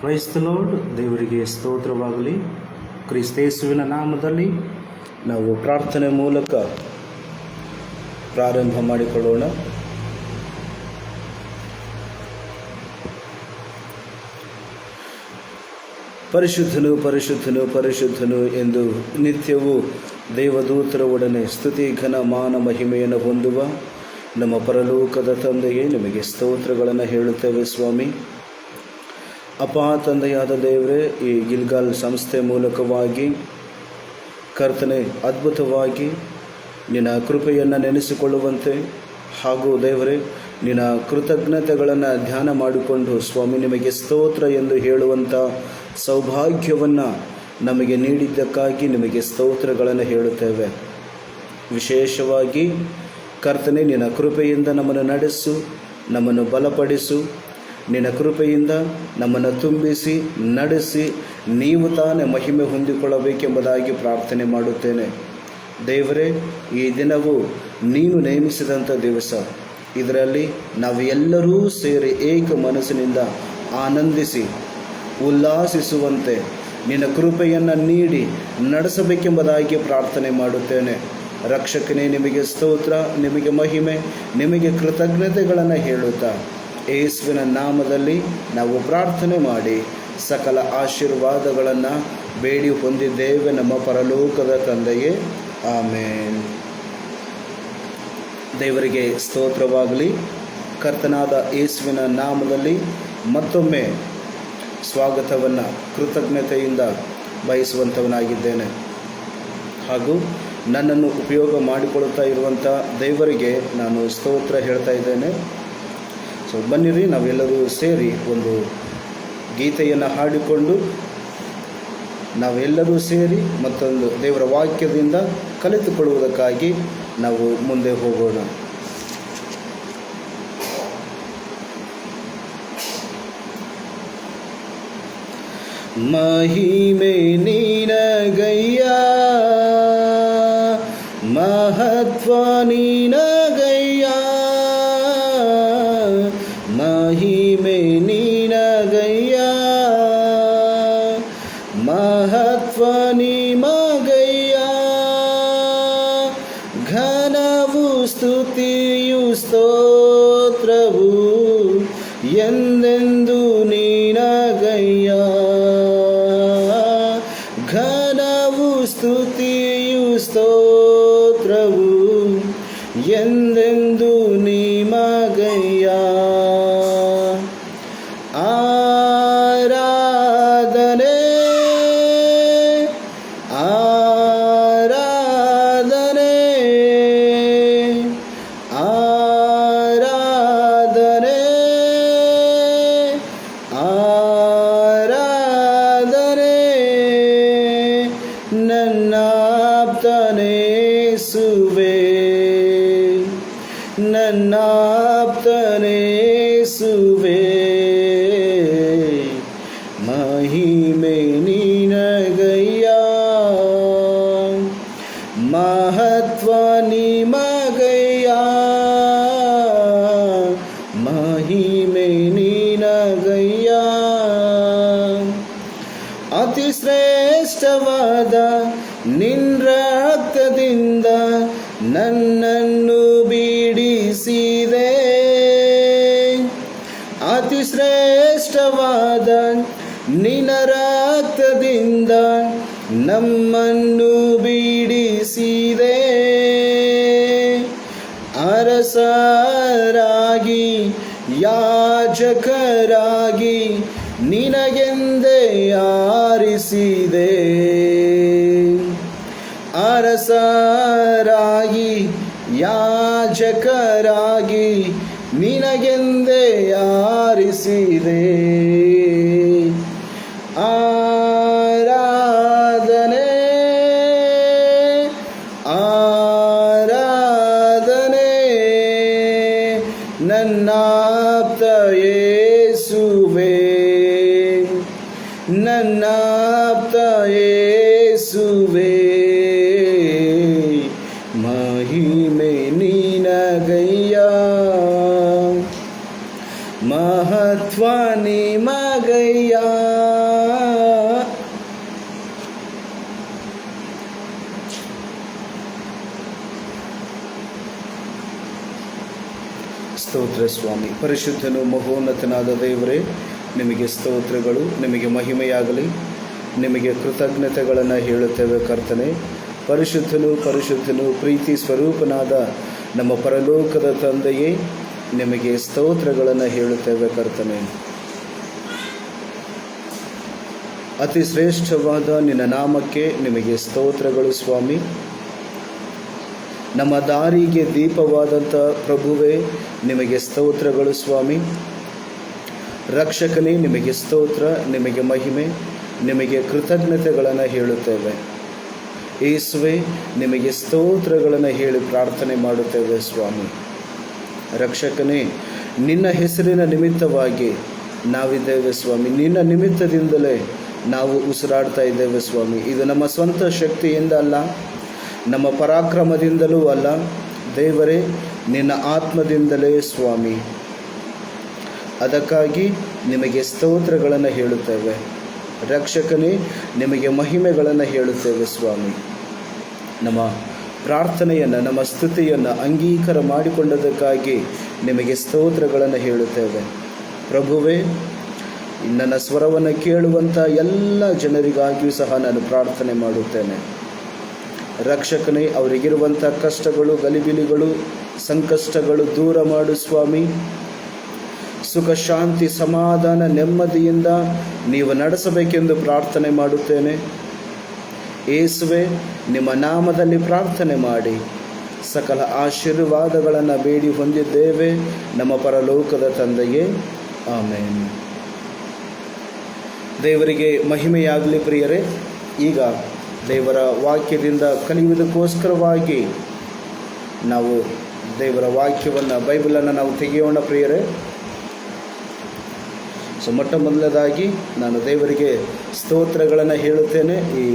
Praise the lord. ದೇವರಿಗೆ ಸ್ತೋತ್ರವಾಗಲಿ. ಕ್ರಿಸ್ತೇಸುವಿನ ನಾಮದಲ್ಲಿ ನಾವು ಪ್ರಾರ್ಥನೆ ಮೂಲಕ ಪ್ರಾರಂಭ ಮಾಡಿಕೊಳ್ಳೋಣ. ಪರಿಶುದ್ಧನು ಪರಿಶುದ್ಧನು ಪರಿಶುದ್ಧನು ಎಂದು ನಿತ್ಯವೂ ದೇವದೂತರ ಒಡನೆ ಸ್ತುತಿ ಘನ ಮಾನ ಮಹಿಮೆಯನ್ನು ಹೊಂದುವ ನಮ್ಮ ಪರಲೋಕದ ತಂದೆಯೇ, ನಿಮಗೆ ಸ್ತೋತ್ರಗಳನ್ನು ಹೇಳುತ್ತೇವೆ ಸ್ವಾಮಿ. ಅಪ್ಪ ತಂದೆಯಾದ ದೇವರೇ, ಈ ಗಿಲ್ಗಾಲ್ ಸಂಸ್ಥೆ ಮೂಲಕವಾಗಿ ಕರ್ತನೆ ಅದ್ಭುತವಾಗಿ ನಿನ್ನ ಕೃಪೆಯನ್ನು ನೆನೆಸಿಕೊಳ್ಳುವಂತೆ ಹಾಗೂ ದೇವರೇ ನಿನ್ನ ಕೃತಜ್ಞತೆಗಳನ್ನು ಧ್ಯಾನ ಮಾಡಿಕೊಂಡು ಸ್ವಾಮಿ ನಿಮಗೆ ಸ್ತೋತ್ರ ಎಂದು ಹೇಳುವಂಥ ಸೌಭಾಗ್ಯವನ್ನು ನಮಗೆ ನೀಡಿದ್ದಕ್ಕಾಗಿ ನಿಮಗೆ ಸ್ತೋತ್ರಗಳನ್ನು ಹೇಳುತ್ತೇವೆ. ವಿಶೇಷವಾಗಿ ಕರ್ತನೆ, ನಿನ್ನ ಕೃಪೆಯಿಂದ ನಮ್ಮನ್ನು ನಡೆಸು, ನಮ್ಮನ್ನು ಬಲಪಡಿಸು. ನಿನ್ನ ಕೃಪೆಯಿಂದ ನಮ್ಮನ್ನು ತುಂಬಿಸಿ ನಡೆಸಿ ನೀವು ತಾನೇ ಮಹಿಮೆ ಹೊಂದಿಕೊಳ್ಳಬೇಕೆಂಬುದಾಗಿ ಪ್ರಾರ್ಥನೆ ಮಾಡುತ್ತೇನೆ. ದೇವರೇ, ಈ ದಿನವು ನೀನು ನೇಮಿಸಿದಂಥ ದಿವಸ. ಇದರಲ್ಲಿ ನಾವು ಎಲ್ಲರೂ ಸೇರಿ ಏಕ ಮನಸ್ಸಿನಿಂದ ಆನಂದಿಸಿ ಉಲ್ಲಾಸಿಸುವಂತೆ ನಿನ್ನ ಕೃಪೆಯನ್ನು ನೀಡಿ ನಡೆಸಬೇಕೆಂಬುದಾಗಿ ಪ್ರಾರ್ಥನೆ ಮಾಡುತ್ತೇನೆ. ರಕ್ಷಕನೇ, ನಿಮಗೆ ಸ್ತೋತ್ರ, ನಿಮಗೆ ಮಹಿಮೆ, ನಿಮಗೆ ಕೃತಜ್ಞತೆಗಳನ್ನು ಹೇಳುತ್ತಾ ಯೇಸುವಿನ ನಾಮದಲ್ಲಿ ನಾವು ಪ್ರಾರ್ಥನೆ ಮಾಡಿ ಸಕಲ ಆಶೀರ್ವಾದಗಳನ್ನು ಬೇಡಿ ಹೊಂದಿದ್ದೇವೆ ನಮ್ಮ ಪರಲೋಕದ ತಂದೆಯೇ, ಆಮೇನ್. ದೇವರಿಗೆ ಸ್ತೋತ್ರವಾಗಲಿ. ಕರ್ತನಾದ ಯೇಸುವಿನ ನಾಮದಲ್ಲಿ ಮತ್ತೊಮ್ಮೆ ಸ್ವಾಗತವನ್ನು ಕೃತಜ್ಞತೆಯಿಂದ ಬಯಸುವಂಥವನಾಗಿದ್ದೇನೆ. ಹಾಗೂ ನನ್ನನ್ನು ಉಪಯೋಗ ಮಾಡಿಕೊಳ್ಳುತ್ತಾ ಇರುವಂಥ ದೇವರಿಗೆ ನಾನು ಸ್ತೋತ್ರ ಹೇಳ್ತಾ ಇದ್ದೇನೆ. ಸೊ ಬನ್ನಿರಿ, ನಾವೆಲ್ಲರೂ ಸೇರಿ ಒಂದು ಗೀತೆಯನ್ನು ಹಾಡಿಕೊಂಡು ನಾವೆಲ್ಲರೂ ಸೇರಿ ಮತ್ತೊಂದು ದೇವರ ವಾಕ್ಯದಿಂದ ಕಲಿತುಕೊಳ್ಳುವುದಕ್ಕಾಗಿ ನಾವು ಮುಂದೆ ಹೋಗೋಣ. ಮಹಿಮೆ ನಿನಗಯ್ಯ, ಮಹತ್ವ ನಿನಗಯ್ಯ, ಮಹಿಮೆ ನಿನಗಯ್ಯ, ಮಹತ್ವ ನಿಮಗಯ್ಯ, ಘನವು ಸ್ತುತಿಯು ಸ್ತೋತ್ರವು ಎಂದೆಂದು ನಿನಗಯ್ಯ, ಘನವು ಸ್ತುತಿಯು ಸ್ತೋತ್ರವು ಎಂದೆಂದು ನಿಮಗಯ್ಯ. ಆರಾಧನೆ ಆರಾಧನೆ ಆರಾಧನೆ ಆರಾಧನೆ ನನ್ನಾಪ್ತನೇಸುವೆ, ನನ್ನಾಪ್ತನೇಸುವೆ, ಮಹಿಮೆ ನಿನಗಯ್ಯ, ಮಹತ್ವ ನಿಮಗಯ್ಯ, ಮಹಿಮೆ ನಿನಗಯ್ಯ. ಅತಿ ಶ್ರೇಷ್ಠವಾದ ನಿನ್ನ ರಕ್ತದಿಂದ ನನ್ನನ್ನು ಬಿಡಿಸಿದೆ, ಅತಿ ಶ್ರೇಷ್ಠವಾದ ನಿನ್ನ ರಕ್ತದಿಂದ ನಮ್ಮನ್ನು ಬಿಡಿಸಿದೆ. ಅರಸರಾಗಿ ಯಾಜಕರಾಗಿ ನಿನಗೆಂದೇ ಆರಿಸಿದೆ, ಅರಸರಾಗಿ ಯಾಜಕರಾಗಿ ನಿನಗೆಂದೇ ಆರಿಸಿದೆ. ಆರಾಧನೆ ಆರಾಧನೆ ನನ್ನಾಪ್ತ ಯೇಸುವೆ, ನನ್ನಾಪ್ತ ಯೇಸುವೆ, ಮಹಿಮೆ ನಿನಗಯ್ಯ, ಮಹತ್ವ ಧ್ವನಿ ಮಗಯ್ಯ. ಸ್ತೋತ್ರ ಸ್ವಾಮಿ. ಪರಿಶುದ್ಧನು ಮಹೋನ್ನತನಾದ ದೇವರೇ, ನಿಮಗೆ ಸ್ತೋತ್ರಗಳು, ನಿಮಗೆ ಮಹಿಮೆಯಾಗಲಿ. ನಿಮಗೆ ಕೃತಜ್ಞತೆಗಳನ್ನು ಹೇಳುತ್ತೇವೆ ಕರ್ತನೆ. ಪರಿಶುದ್ಧನು ಪರಿಶುದ್ಧನು ಪ್ರೀತಿ ಸ್ವರೂಪನಾದ ನಮ್ಮ ಪರಲೋಕದ ತಂದೆಯೇ, ನಿಮಗೆ ಸ್ತೋತ್ರಗಳನ್ನು ಹೇಳುತ್ತೇವೆ ಕರ್ತನೆ. ಅತಿ ಶ್ರೇಷ್ಠವಾದ ನಿನ್ನ ನಾಮಕ್ಕೆ ನಿಮಗೆ ಸ್ತೋತ್ರಗಳು ಸ್ವಾಮಿ. ನಮ್ಮ ದಾರಿಗೆ ದೀಪವಾದಂಥ ಪ್ರಭುವೇ, ನಿಮಗೆ ಸ್ತೋತ್ರಗಳು ಸ್ವಾಮಿ. ರಕ್ಷಕನೇ, ನಿಮಗೆ ಸ್ತೋತ್ರ, ನಿಮಗೆ ಮಹಿಮೆ, ನಿಮಗೆ ಕೃತಜ್ಞತೆಗಳನ್ನು ಹೇಳುತ್ತೇವೆ. ಯೇಸುವೇ, ನಿಮಗೆ ಸ್ತೋತ್ರಗಳನ್ನು ಹೇಳಿ ಪ್ರಾರ್ಥನೆ ಮಾಡುತ್ತೇವೆ ಸ್ವಾಮಿ. ರಕ್ಷಕನೇ, ನಿನ್ನ ಹೆಸರಿನ ನಿಮಿತ್ತವಾಗಿ ನಾವಿದ್ದೇವೆ ಸ್ವಾಮಿ. ನಿನ್ನ ನಿಮಿತ್ತದಿಂದಲೇ ನಾವು ಉಸಿರಾಡ್ತಾ ಇದ್ದೇವೆ ಸ್ವಾಮಿ. ಇದು ನಮ್ಮ ಸ್ವಂತ ಶಕ್ತಿಯಿಂದ ಅಲ್ಲ, ನಮ್ಮ ಪರಾಕ್ರಮದಿಂದಲೂ ಅಲ್ಲ ದೇವರೇ, ನಿನ್ನ ಆತ್ಮದಿಂದಲೇ ಸ್ವಾಮಿ. ಅದಕ್ಕಾಗಿ ನಿಮಗೆ ಸ್ತೋತ್ರಗಳನ್ನು ಹೇಳುತ್ತೇವೆ. ರಕ್ಷಕನೇ, ನಿಮಗೆ ಮಹಿಮೆಗಳನ್ನು ಹೇಳುತ್ತೇವೆ ಸ್ವಾಮಿ. ನಮ್ಮ ಪ್ರಾರ್ಥನೆಯನ್ನು, ನಮ್ಮ ಸ್ತುತಿಯನ್ನು ಅಂಗೀಕಾರ ಮಾಡಿಕೊಂಡದಕ್ಕಾಗಿ ನಿಮಗೆ ಸ್ತೋತ್ರಗಳನ್ನು ಹೇಳುತ್ತೇವೆ. ಪ್ರಭುವೇ, ನನ್ನ ಸ್ವರವನ್ನು ಕೇಳುವಂಥ ಎಲ್ಲ ಜನರಿಗಾಗಿಯೂ ಸಹ ನಾನು ಪ್ರಾರ್ಥನೆ ಮಾಡುತ್ತೇನೆ. ರಕ್ಷಕನೇ, ಅವರಿಗಿರುವಂಥ ಕಷ್ಟಗಳು, ಗಲಿಬಿಲಿಗಳು, ಸಂಕಷ್ಟಗಳು ದೂರ ಮಾಡು ಸ್ವಾಮಿ. ಸುಖ, ಶಾಂತಿ, ಸಮಾಧಾನ, ನೆಮ್ಮದಿಯಿಂದ ನೀವು ನಡೆಸಬೇಕೆಂದು ಪ್ರಾರ್ಥನೆ ಮಾಡುತ್ತೇನೆ. ಯೇಸುವೆ, ನಿಮ್ಮ ನಾಮದಲ್ಲಿ ಪ್ರಾರ್ಥನೆ ಮಾಡಿ ಸಕಲ ಆಶೀರ್ವಾದಗಳನ್ನು ಬೇಡಿ ಹೊಂದಿದ್ದೇವೆ ನಮ್ಮ ಪರಲೋಕದ ತಂದೆಯೇ, ಆಮೇನ್. ದೇವರಿಗೆ ಮಹಿಮೆಯಾಗಲಿ ಪ್ರಿಯರೇ. ಈಗ ದೇವರ ವಾಕ್ಯದಿಂದ ಕಲಿಯುವುದಕ್ಕೋಸ್ಕರವಾಗಿ ನಾವು ದೇವರ ವಾಕ್ಯವನ್ನು, ಬೈಬಲನ್ನು ನಾವು ತೆಗೆಯೋಣ ಪ್ರಿಯರೇ. ಸೊ ಮೊಟ್ಟ ಮೊದಲದಾಗಿ ನಾನು ದೇವರಿಗೆ ಸ್ತೋತ್ರಗಳನ್ನು ಹೇಳುತ್ತೇನೆ. ಈ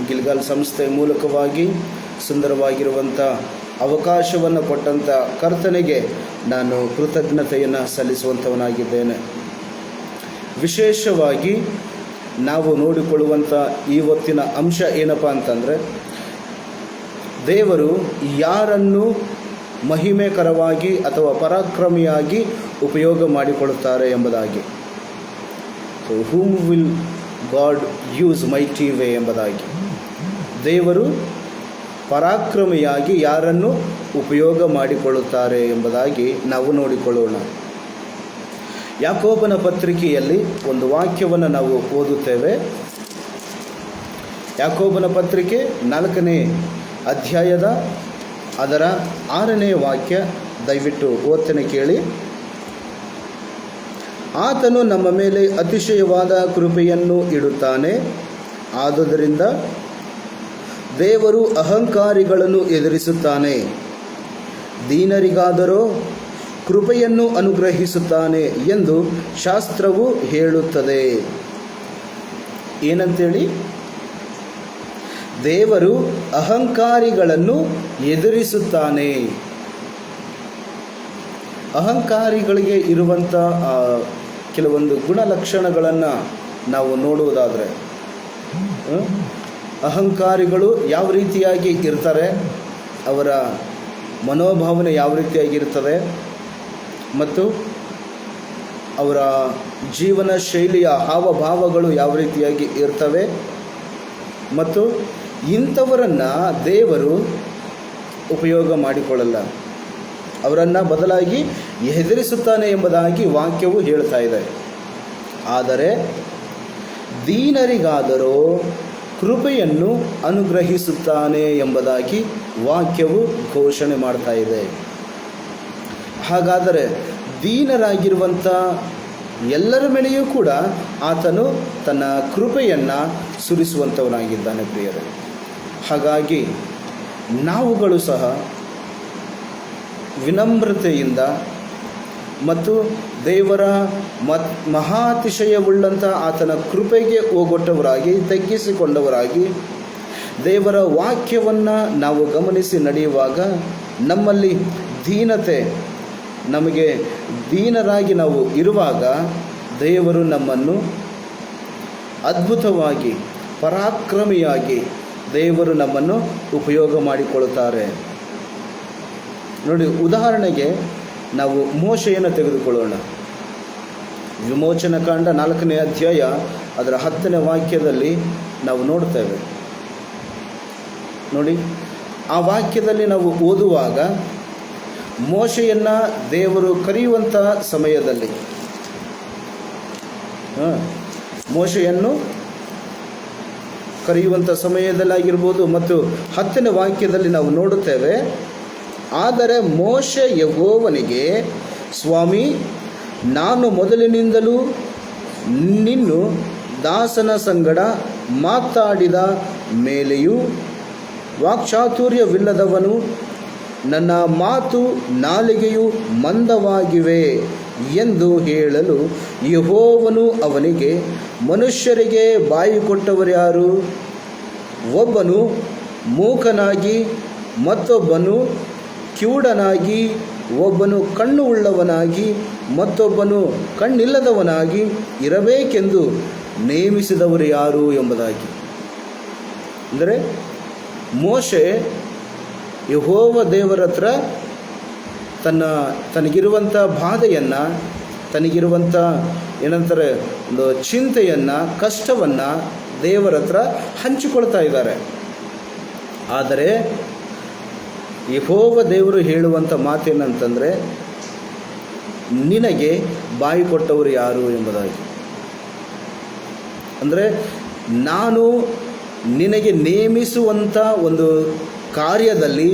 ಗಿಲ್ಗಾಲ್ ಸಂಸ್ಥೆಯ ಮೂಲಕವಾಗಿ ಸುಂದರವಾಗಿರುವಂಥ ಅವಕಾಶವನ್ನು ಕೊಟ್ಟಂಥ ಕರ್ತನಿಗೆ ನಾನು ಕೃತಜ್ಞತೆಯನ್ನು ಸಲ್ಲಿಸುವಂಥವನಾಗಿದ್ದೇನೆ. ವಿಶೇಷವಾಗಿ ನಾವು ನೋಡಿಕೊಳ್ಳುವಂಥ ಇವತ್ತಿನ ಅಂಶ ಏನಪ್ಪ ಅಂತಂದರೆ, ದೇವರು ಯಾರನ್ನು ಮಹಿಮೆಕರವಾಗಿ ಅಥವಾ ಪರಾಕ್ರಮಿಯಾಗಿ ಉಪಯೋಗ ಮಾಡಿಕೊಳ್ಳುತ್ತಾರೆ ಎಂಬುದಾಗಿ. So whom will god use mighty way ಎಂಬುದಾಗಿ. ದೇವರು ಪರಾಕ್ರಮಿಯಾಗಿ ಯಾರನ್ನು ಉಪಯೋಗ ಮಾಡಿಕೊಳ್ಳುತ್ತಾರೆ ಎಂಬುದಾಗಿ ನಾವು ನೋಡಿಕೊಳ್ಳೋಣ. ಯಾಕೋಬನ ಪತ್ರಿಕೆಯಲ್ಲಿ ಒಂದು ವಾಕ್ಯವನ್ನು ನಾವು ಓದುತ್ತೇವೆ. ಯಾಕೋಬನ ಪತ್ರಿಕೆ 4ನೇ ಅಧ್ಯಾಯದ ಅದರ 6ನೇ ವಾಕ್ಯ, ದಯವಿಟ್ಟು ಓದ್ತೇನೆ ಕೇಳಿ. ಆತನು ನಮ್ಮ ಮೇಲೆ ಅತಿಶಯವಾದ ಕೃಪೆಯನ್ನು ಇಡುತ್ತಾನೆ, ಆದುದರಿಂದ ದೇವರು ಅಹಂಕಾರಿಗಳನ್ನು ಎದುರಿಸುತ್ತಾನೆ, ದೀನರಿಗಾದರೋ ಕೃಪೆಯನ್ನು ಅನುಗ್ರಹಿಸುತ್ತಾನೆ ಎಂದು ಶಾಸ್ತ್ರವು ಹೇಳುತ್ತದೆ. ಏನಂತೇಳಿ? ದೇವರು ಅಹಂಕಾರಿಗಳನ್ನು ಎದುರಿಸುತ್ತಾನೆ. ಅಹಂಕಾರಿಗಳಿಗೆ ಇರುವಂಥ ಕೆಲವೊಂದು ಗುಣಲಕ್ಷಣಗಳನ್ನು ನಾವು ನೋಡುವುದಾದರೆ, ಅಹಂಕಾರಿಗಳು ಯಾವ ರೀತಿಯಾಗಿ ಇರ್ತಾರೆ, ಅವರ ಮನೋಭಾವನೆ ಯಾವ ರೀತಿಯಾಗಿರ್ತದೆ ಮತ್ತು ಅವರ ಜೀವನ ಶೈಲಿಯ ಹಾವಭಾವಗಳು ಯಾವ ರೀತಿಯಾಗಿ ಇರ್ತವೆ, ಮತ್ತು ಇಂಥವರನ್ನು ದೇವರು ಉಪಯೋಗ ಮಾಡಿಕೊಳ್ಳಲ್ಲ, ಅವರನ್ನು ಬದಲಾಗಿ ಹೆದರಿಸುತ್ತಾನೆ ಎಂಬುದಾಗಿ ವಾಕ್ಯವು ಹೇಳ್ತಾ ಇದೆ. ಆದರೆ ದೀನರಿಗಾದರೋ ಕೃಪೆಯನ್ನು ಅನುಗ್ರಹಿಸುತ್ತಾನೆ ಎಂಬುದಾಗಿ ವಾಕ್ಯವು ಘೋಷಣೆ ಮಾಡ್ತಾ ಇದೆ. ಹಾಗಾದರೆ ದೀನರಾಗಿರುವಂಥ ಎಲ್ಲರ ಮೇಲೆಯೂ ಕೂಡ ಆತನು ತನ್ನ ಕೃಪೆಯನ್ನು ಸುರಿಸುವಂಥವನಾಗಿದ್ದಾನೆ ಪ್ರಿಯರೇ. ಹಾಗಾಗಿ ನಾವುಗಳು ಸಹ ವಿನಮ್ರತೆಯಿಂದ ಮತ್ತು ದೇವರ ಮಹಾತಿಶಯವುಳ್ಳಂಥ ಆತನ ಕೃಪೆಗೆ ಓಗೊಟ್ಟವರಾಗಿ, ತಗ್ಗಿಸಿಕೊಂಡವರಾಗಿ ದೇವರ ವಾಕ್ಯವನ್ನು ನಾವು ಗಮನಿಸಿ ನಡೆಯುವಾಗ ನಮ್ಮಲ್ಲಿ ದೀನತೆ, ನಮಗೆ ದೀನರಾಗಿ ನಾವು ಇರುವಾಗ ದೇವರು ನಮ್ಮನ್ನು ಅದ್ಭುತವಾಗಿ, ಪರಾಕ್ರಮಿಯಾಗಿ ದೇವರು ನಮ್ಮನ್ನು ಉಪಯೋಗ ಮಾಡಿಕೊಳ್ಳುತ್ತಾರೆ. ನೋಡಿ, ಉದಾಹರಣೆಗೆ ನಾವು ಮೋಶೆಯನ್ನು ತೆಗೆದುಕೊಳ್ಳೋಣ. ವಿಮೋಚನಕಾಂಡ 4ನೇ ಅಧ್ಯಾಯ ಅದರ 10ನೇ ವಾಕ್ಯದಲ್ಲಿ ನಾವು ನೋಡ್ತೇವೆ. ನೋಡಿ, ಆ ವಾಕ್ಯದಲ್ಲಿ ನಾವು ಓದುವಾಗ ಮೋಶೆಯನ್ನು ದೇವರು ಕರೆಯುವಂಥ ಸಮಯದಲ್ಲಿ, ಮೋಶೆಯನ್ನು ಕರೆಯುವಂಥ ಸಮಯದಲ್ಲಾಗಿರ್ಬೋದು, ಮತ್ತು 10ನೇ ವಾಕ್ಯದಲ್ಲಿ ನಾವು ನೋಡುತ್ತೇವೆ, ಆದರೆ ಮೋಶೆ ಯೆಹೋವನಿಗೆ, ಸ್ವಾಮಿ, ನಾನು ಮೊದಲಿನಿಂದಲೂ ನಿನ್ನ ದಾಸನ ಸಂಗಡ ಮಾತಾಡಿದ ಮೇಲೆಯೂ ವಾಕ್ಚಾತುರ್ಯವಿಲ್ಲದವನು, ನನ್ನ ಮಾತು ನಾಲಿಗೆಯು ಮಂದವಾಗಿವೆ ಎಂದು ಹೇಳಲು ಯೆಹೋವನು ಅವನಿಗೆ, ಮನುಷ್ಯರಿಗೆ ಬಾಯಿ ಕೊಟ್ಟವರ್ಯಾರು? ಒಬ್ಬನು ಮೂಕನಾಗಿ, ಮತ್ತೊಬ್ಬನು ಕಿವುಡನಾಗಿ, ಒಬ್ಬನು ಕಣ್ಣು ಉಳ್ಳವನಾಗಿ, ಮತ್ತೊಬ್ಬನು ಕಣ್ಣಿಲ್ಲದವನಾಗಿ ಇರಬೇಕೆಂದು ನೇಮಿಸಿದವರು ಯಾರು ಎಂಬುದಾಗಿ. ಅಂದರೆ ಮೋಶೆ ಯೆಹೋವ ದೇವರ ಹತ್ರ ತನಗಿರುವಂಥ ಬಾಧೆಯನ್ನು, ತನಗಿರುವಂಥ ಏನಂತಾರೆ ಒಂದು ಚಿಂತೆಯನ್ನು, ಕಷ್ಟವನ್ನು ದೇವರ ಹತ್ರ ಹಂಚಿಕೊಳ್ತಾ ಇದ್ದಾರೆ. ಆದರೆ ಯೆಹೋವ ದೇವರು ಹೇಳುವಂಥ ಮಾತೇನಂತಂದರೆ, ನಿನಗೆ ಬಾಯಿ ಕೊಟ್ಟವರು ಯಾರು ಎಂಬುದಾಗಿ. ಅಂದರೆ ನಾನು ನಿನಗೆ ನೇಮಿಸುವಂಥ ಒಂದು ಕಾರ್ಯದಲ್ಲಿ,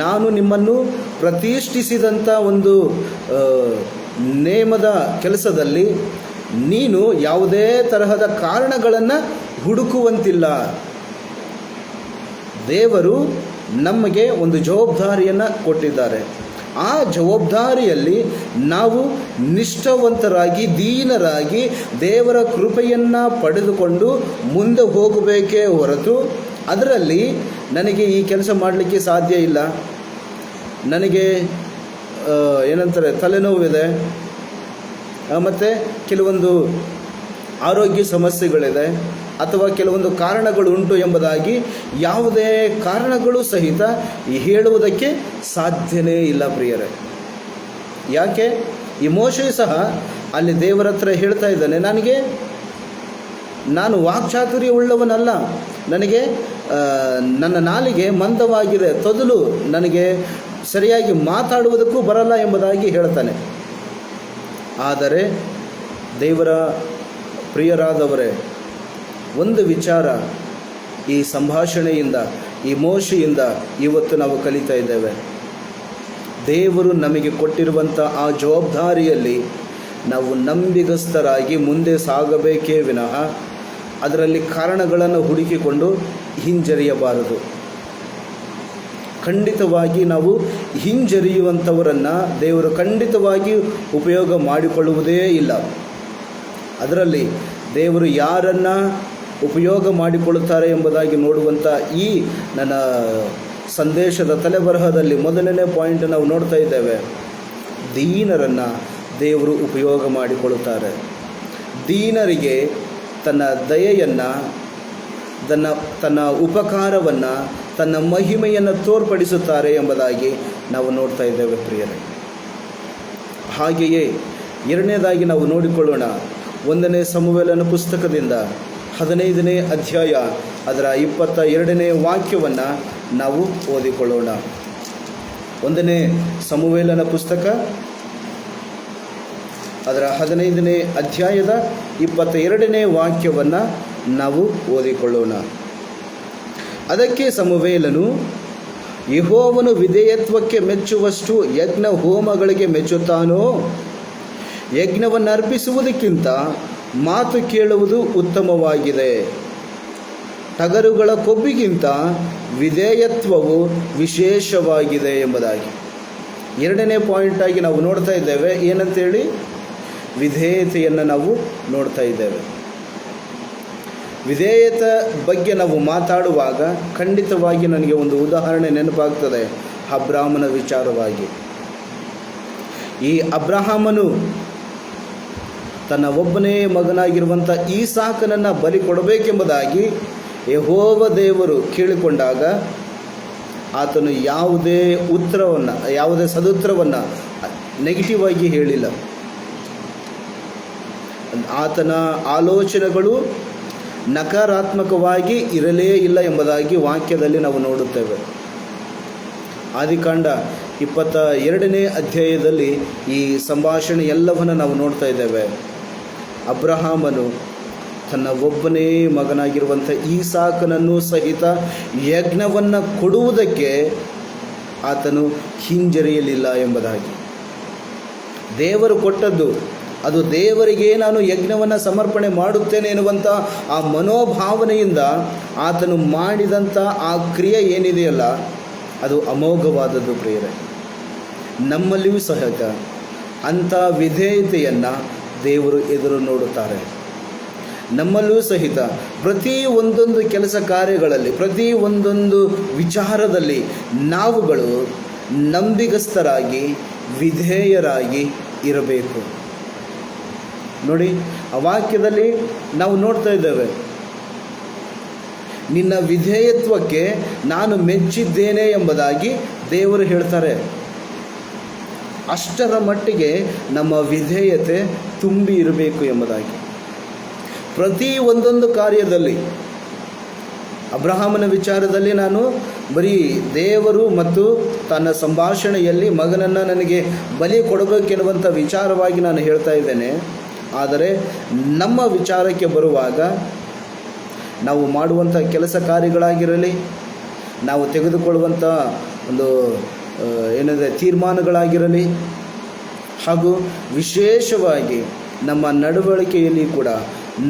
ನಾನು ನಿಮ್ಮನ್ನು ಪ್ರತಿಷ್ಠಿಸಿದಂಥ ಒಂದು ನೇಮದ ಕೆಲಸದಲ್ಲಿ ನೀನು ಯಾವುದೇ ತರಹದ ಕಾರಣಗಳನ್ನು ಹುಡುಕುವಂತಿಲ್ಲ. ದೇವರು ನಮಗೆ ಒಂದು ಜವಾಬ್ದಾರಿಯನ್ನು ಕೊಟ್ಟಿದ್ದಾರೆ. ಆ ಜವಾಬ್ದಾರಿಯಲ್ಲಿ ನಾವು ನಿಷ್ಠಾವಂತರಾಗಿ, ದೀನರಾಗಿ ದೇವರ ಕೃಪೆಯನ್ನು ಪಡೆದುಕೊಂಡು ಮುಂದೆ ಹೋಗಬೇಕೇ ಹೊರತು, ಅದರಲ್ಲಿ ನನಗೆ ಈ ಕೆಲಸ ಮಾಡಲಿಕ್ಕೆ ಸಾಧ್ಯ ಇಲ್ಲ, ನನಗೆ ಏನಂತಾರೆ ತಲೆನೋವಿದೆ, ಮತ್ತು ಕೆಲವೊಂದು ಆರೋಗ್ಯ ಸಮಸ್ಯೆಗಳಿದೆ, ಅಥವಾ ಕೆಲವೊಂದು ಕಾರಣಗಳು ಉಂಟು ಎಂಬುದಾಗಿ ಯಾವುದೇ ಕಾರಣಗಳು ಸಹಿತ ಹೇಳುವುದಕ್ಕೆ ಸಾಧ್ಯವೇ ಇಲ್ಲ ಪ್ರಿಯರೇ. ಯಾಕೆ? ಈ ಮೋಶೆ ಸಹ ಅಲ್ಲಿ ದೇವರ ಹತ್ರ ಹೇಳ್ತಾ ಇದ್ದಾನೆ, ನಾನು ವಾಕ್ಚಾತುರ್ಯ ಉಳ್ಳವನಲ್ಲ, ನನಗೆ ನನ್ನ ನಾಲಿಗೆ ಮಂದವಾಗಿದೆ, ತೊದಲು ನನಗೆ ಸರಿಯಾಗಿ ಮಾತಾಡುವುದಕ್ಕೂ ಬರಲ್ಲ ಎಂಬುದಾಗಿ ಹೇಳ್ತಾನೆ. ಆದರೆ ದೇವರ ಪ್ರಿಯರಾದವರೇ, ಒಂದು ವಿಚಾರ ಈ ಸಂಭಾಷಣೆಯಿಂದ, ಈ ಮೋಶೆಯಿಂದ ಇವತ್ತು ನಾವು ಕಲಿತಾ ಇದ್ದೇವೆ. ದೇವರು ನಮಗೆ ಕೊಟ್ಟಿರುವಂಥ ಆ ಜವಾಬ್ದಾರಿಯಲ್ಲಿ ನಾವು ನಂಬಿಗಸ್ತರಾಗಿ ಮುಂದೆ ಸಾಗಬೇಕೇ ವಿನಃ ಅದರಲ್ಲಿ ಕಾರಣಗಳನ್ನು ಹುಡುಕಿಕೊಂಡು ಹಿಂಜರಿಯಬಾರದು. ಖಂಡಿತವಾಗಿ ನಾವು ಹಿಂಜರಿಯುವಂಥವರನ್ನು ದೇವರು ಖಂಡಿತವಾಗಿ ಉಪಯೋಗ ಮಾಡಿಕೊಳ್ಳುವುದೇ ಇಲ್ಲ. ಅದರಲ್ಲಿ ದೇವರು ಯಾರನ್ನು ಉಪಯೋಗ ಮಾಡಿಕೊಳ್ಳುತ್ತಾರೆ ಎಂಬುದಾಗಿ ನೋಡುವಂಥ ಈ ನನ್ನ ಸಂದೇಶದ ತಲೆಬರಹದಲ್ಲಿ ಮೊದಲನೇ ಪಾಯಿಂಟ್ ನಾವು ನೋಡ್ತಾ ಇದ್ದೇವೆ. ದೀನರನ್ನು ದೇವರು ಉಪಯೋಗ ಮಾಡಿಕೊಳ್ಳುತ್ತಾರೆ. ದೀನರಿಗೆ ತನ್ನ ದಯೆಯನ್ನು, ತನ್ನ ಉಪಕಾರವನ್ನು, ತನ್ನ ಮಹಿಮೆಯನ್ನು ತೋರ್ಪಡಿಸುತ್ತಾರೆ ಎಂಬುದಾಗಿ ನಾವು ನೋಡ್ತಾ ಇದ್ದೇವೆ ಪ್ರಿಯರೇ. ಹಾಗೆಯೇ ಎರಡನೇದಾಗಿ ನಾವು ನೋಡಿಕೊಳ್ಳೋಣ, 1ನೇ ಸಮುವೇಲನ ಪುಸ್ತಕದಿಂದ 15ನೇ ಅಧ್ಯಾಯ ಅದರ 22ನೇ ವಾಕ್ಯವನ್ನು ನಾವು ಓದಿಕೊಳ್ಳೋಣ. 1ನೇ ಸಮುವೇಲನ ಪುಸ್ತಕ ಅದರ 15ನೇ ಅಧ್ಯಾಯದ 22ನೇ ವಾಕ್ಯವನ್ನು ನಾವು ಓದಿಕೊಳ್ಳೋಣ. ಅದಕ್ಕೆ ಸಮುವೇಲನು, ಯೆಹೋವನು ವಿಧೇಯತ್ವಕ್ಕೆ ಮೆಚ್ಚುವಷ್ಟು ಯಜ್ಞ ಹೋಮಗಳಿಗೆ ಮೆಚ್ಚುತ್ತಾನೋ? ಯಜ್ಞವನ್ನು ಅರ್ಪಿಸುವುದಕ್ಕಿಂತ ಮಾತು ಕೇಳುವುದು ಉತ್ತಮವಾಗಿದೆ. ಟಗರುಗಳ ಕೊಬ್ಬಿಗಿಂತ ವಿಧೇಯತ್ವವು ವಿಶೇಷವಾಗಿದೆ ಎಂಬುದಾಗಿ. ಎರಡನೇ ಪಾಯಿಂಟಾಗಿ ನಾವು ನೋಡ್ತಾ ಇದ್ದೇವೆ. ಏನಂತೇಳಿ? ವಿಧೇಯತೆಯನ್ನು ನಾವು ನೋಡ್ತಾ ಇದ್ದೇವೆ. ವಿಧೇಯತೆ ಬಗ್ಗೆ ನಾವು ಮಾತಾಡುವಾಗ ಖಂಡಿತವಾಗಿ ನನಗೆ ಒಂದು ಉದಾಹರಣೆ ನೆನಪಾಗ್ತದೆ, ಅಬ್ರಾಮನ ವಿಚಾರವಾಗಿ. ಈ ಅಬ್ರಹಾಮನು ತನ್ನ ಒಬ್ಬನೇ ಮಗನಾಗಿರುವಂಥ ಈಸಾಕನನ್ನು ಬಲಿ ಕೊಡಬೇಕೆಂಬುದಾಗಿ ಯೆಹೋವ ದೇವರು ಕೇಳಿಕೊಂಡಾಗ ಆತನು ಯಾವುದೇ ಉತ್ತರವನ್ನು, ಯಾವುದೇ ಸದುತ್ತರವನ್ನು ನೆಗೆಟಿವ್ ಆಗಿ ಹೇಳಿಲ್ಲ. ಆತನ ಆಲೋಚನೆಗಳು ನಕಾರಾತ್ಮಕವಾಗಿ ಇರಲೇ ಇಲ್ಲ ಎಂಬುದಾಗಿ ವಾಕ್ಯದಲ್ಲಿ ನಾವು ನೋಡುತ್ತೇವೆ. ಆದಿಕಾಂಡ 22ನೇ ಅಧ್ಯಾಯದಲ್ಲಿ ಈ ಸಂಭಾಷಣೆ ಎಲ್ಲವನ್ನು ನಾವು ನೋಡ್ತಾ ಇದ್ದೇವೆ. ಅಬ್ರಹಾಮನು ತನ್ನ ಒಬ್ಬನೇ ಮಗನಾಗಿರುವಂಥ ಈಸಾಕನನ್ನು ಸಹಿತ ಯಜ್ಞವನ್ನು ಕೊಡುವುದಕ್ಕೆ ಆತನು ಹಿಂಜರಿಯಲಿಲ್ಲ ಎಂಬುದಾಗಿ. ದೇವರು ಕೊಟ್ಟದ್ದು ಅದು ದೇವರಿಗೆ ನಾನು ಯಜ್ಞವನ್ನು ಸಮರ್ಪಣೆ ಮಾಡುತ್ತೇನೆ ಎನ್ನುವಂಥ ಆ ಮನೋಭಾವನೆಯಿಂದ ಆತನು ಮಾಡಿದಂಥ ಆ ಕ್ರಿಯೆ ಏನಿದೆಯಲ್ಲ ಅದು ಅಮೋಘವಾದದ್ದು ಪ್ರಿಯರೇ. ನಮ್ಮಲ್ಲಿಯೂ ಸಹಿತ ಅಂಥ ವಿಧೇಯತೆಯನ್ನು ದೇವರು ಎದುರು ನೋಡುತ್ತಾರೆ. ನಮ್ಮಲ್ಲೂ ಸಹಿತ ಪ್ರತಿ ಒಂದೊಂದು ಕೆಲಸ ಕಾರ್ಯಗಳಲ್ಲಿ, ಪ್ರತಿ ಒಂದೊಂದು ವಿಚಾರದಲ್ಲಿ ನಾವುಗಳು ನಂಬಿಗಸ್ತರಾಗಿ ವಿಧೇಯರಾಗಿ ಇರಬೇಕು. ನೋಡಿ, ಆ ವಾಕ್ಯದಲ್ಲಿ ನಾವು ನೋಡ್ತಾ ಇದ್ದೇವೆ, ನಿನ್ನ ವಿಧೇಯತ್ವಕ್ಕೆ ನಾನು ಮೆಚ್ಚಿದ್ದೇನೆ ಎಂಬುದಾಗಿ ದೇವರು ಹೇಳ್ತಾರೆ. ಅಷ್ಟರ ಮಟ್ಟಿಗೆ ನಮ್ಮ ವಿಧೇಯತೆ ತುಂಬಿ ಇರಬೇಕು ಎಂಬುದಾಗಿ. ಪ್ರತಿ ಒಂದೊಂದು ಕಾರ್ಯದಲ್ಲಿ, ಅಬ್ರಹಾಮನ ವಿಚಾರದಲ್ಲಿ ನಾನು ಬರೀ ದೇವರು ಮತ್ತು ತನ್ನ ಸಂಭಾಷಣೆಯಲ್ಲಿ ಮಗನನ್ನು ನನಗೆ ಬಲಿ ಕೊಡಬೇಕೆನ್ನುವಂಥ ವಿಚಾರವಾಗಿ ನಾನು ಹೇಳ್ತಾ ಇದ್ದೇನೆ. ಆದರೆ ನಮ್ಮ ವಿಚಾರಕ್ಕೆ ಬರುವಾಗ ನಾವು ಮಾಡುವಂಥ ಕೆಲಸ ಕಾರ್ಯಗಳಾಗಿರಲಿ, ನಾವು ತೆಗೆದುಕೊಳ್ಳುವಂಥ ಒಂದು ಏನಿದೆ ತೀರ್ಮಾನಗಳಾಗಿರಲಿ, ಹಾಗೂ ವಿಶೇಷವಾಗಿ ನಮ್ಮ ನಡವಳಿಕೆಯಲ್ಲಿ ಕೂಡ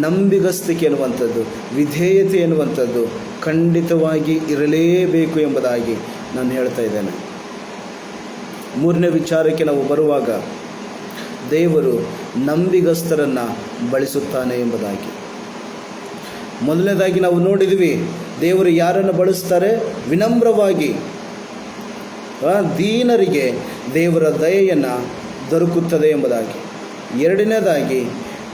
ನಂಬಿಗಸ್ತಿಕೆ ಎನ್ನುವಂಥದ್ದು, ವಿಧೇಯತೆ ಎನ್ನುವಂಥದ್ದು ಖಂಡಿತವಾಗಿ ಇರಲೇಬೇಕು ಎಂಬುದಾಗಿ ನಾನು ಹೇಳ್ತಾ ಇದ್ದೇನೆ. ಮೂರನೇ ವಿಚಾರಕ್ಕೆ ನಾವು ಬರುವಾಗ, ದೇವರು ನಂಬಿಗಸ್ತರನ್ನು ಬಳಸುತ್ತಾನೆ ಎಂಬುದಾಗಿ. ಮೊದಲನೇದಾಗಿ ನಾವು ನೋಡಿದ್ವಿ, ದೇವರು ಯಾರನ್ನು ಬಳಸ್ತಾರೆ? ವಿನಮ್ರವಾಗಿ ದೀನರಿಗೆ ದೇವರ ದಯೆಯನ್ನು ದೊರಕುತ್ತದೆ ಎಂಬುದಾಗಿ. ಎರಡನೇದಾಗಿ,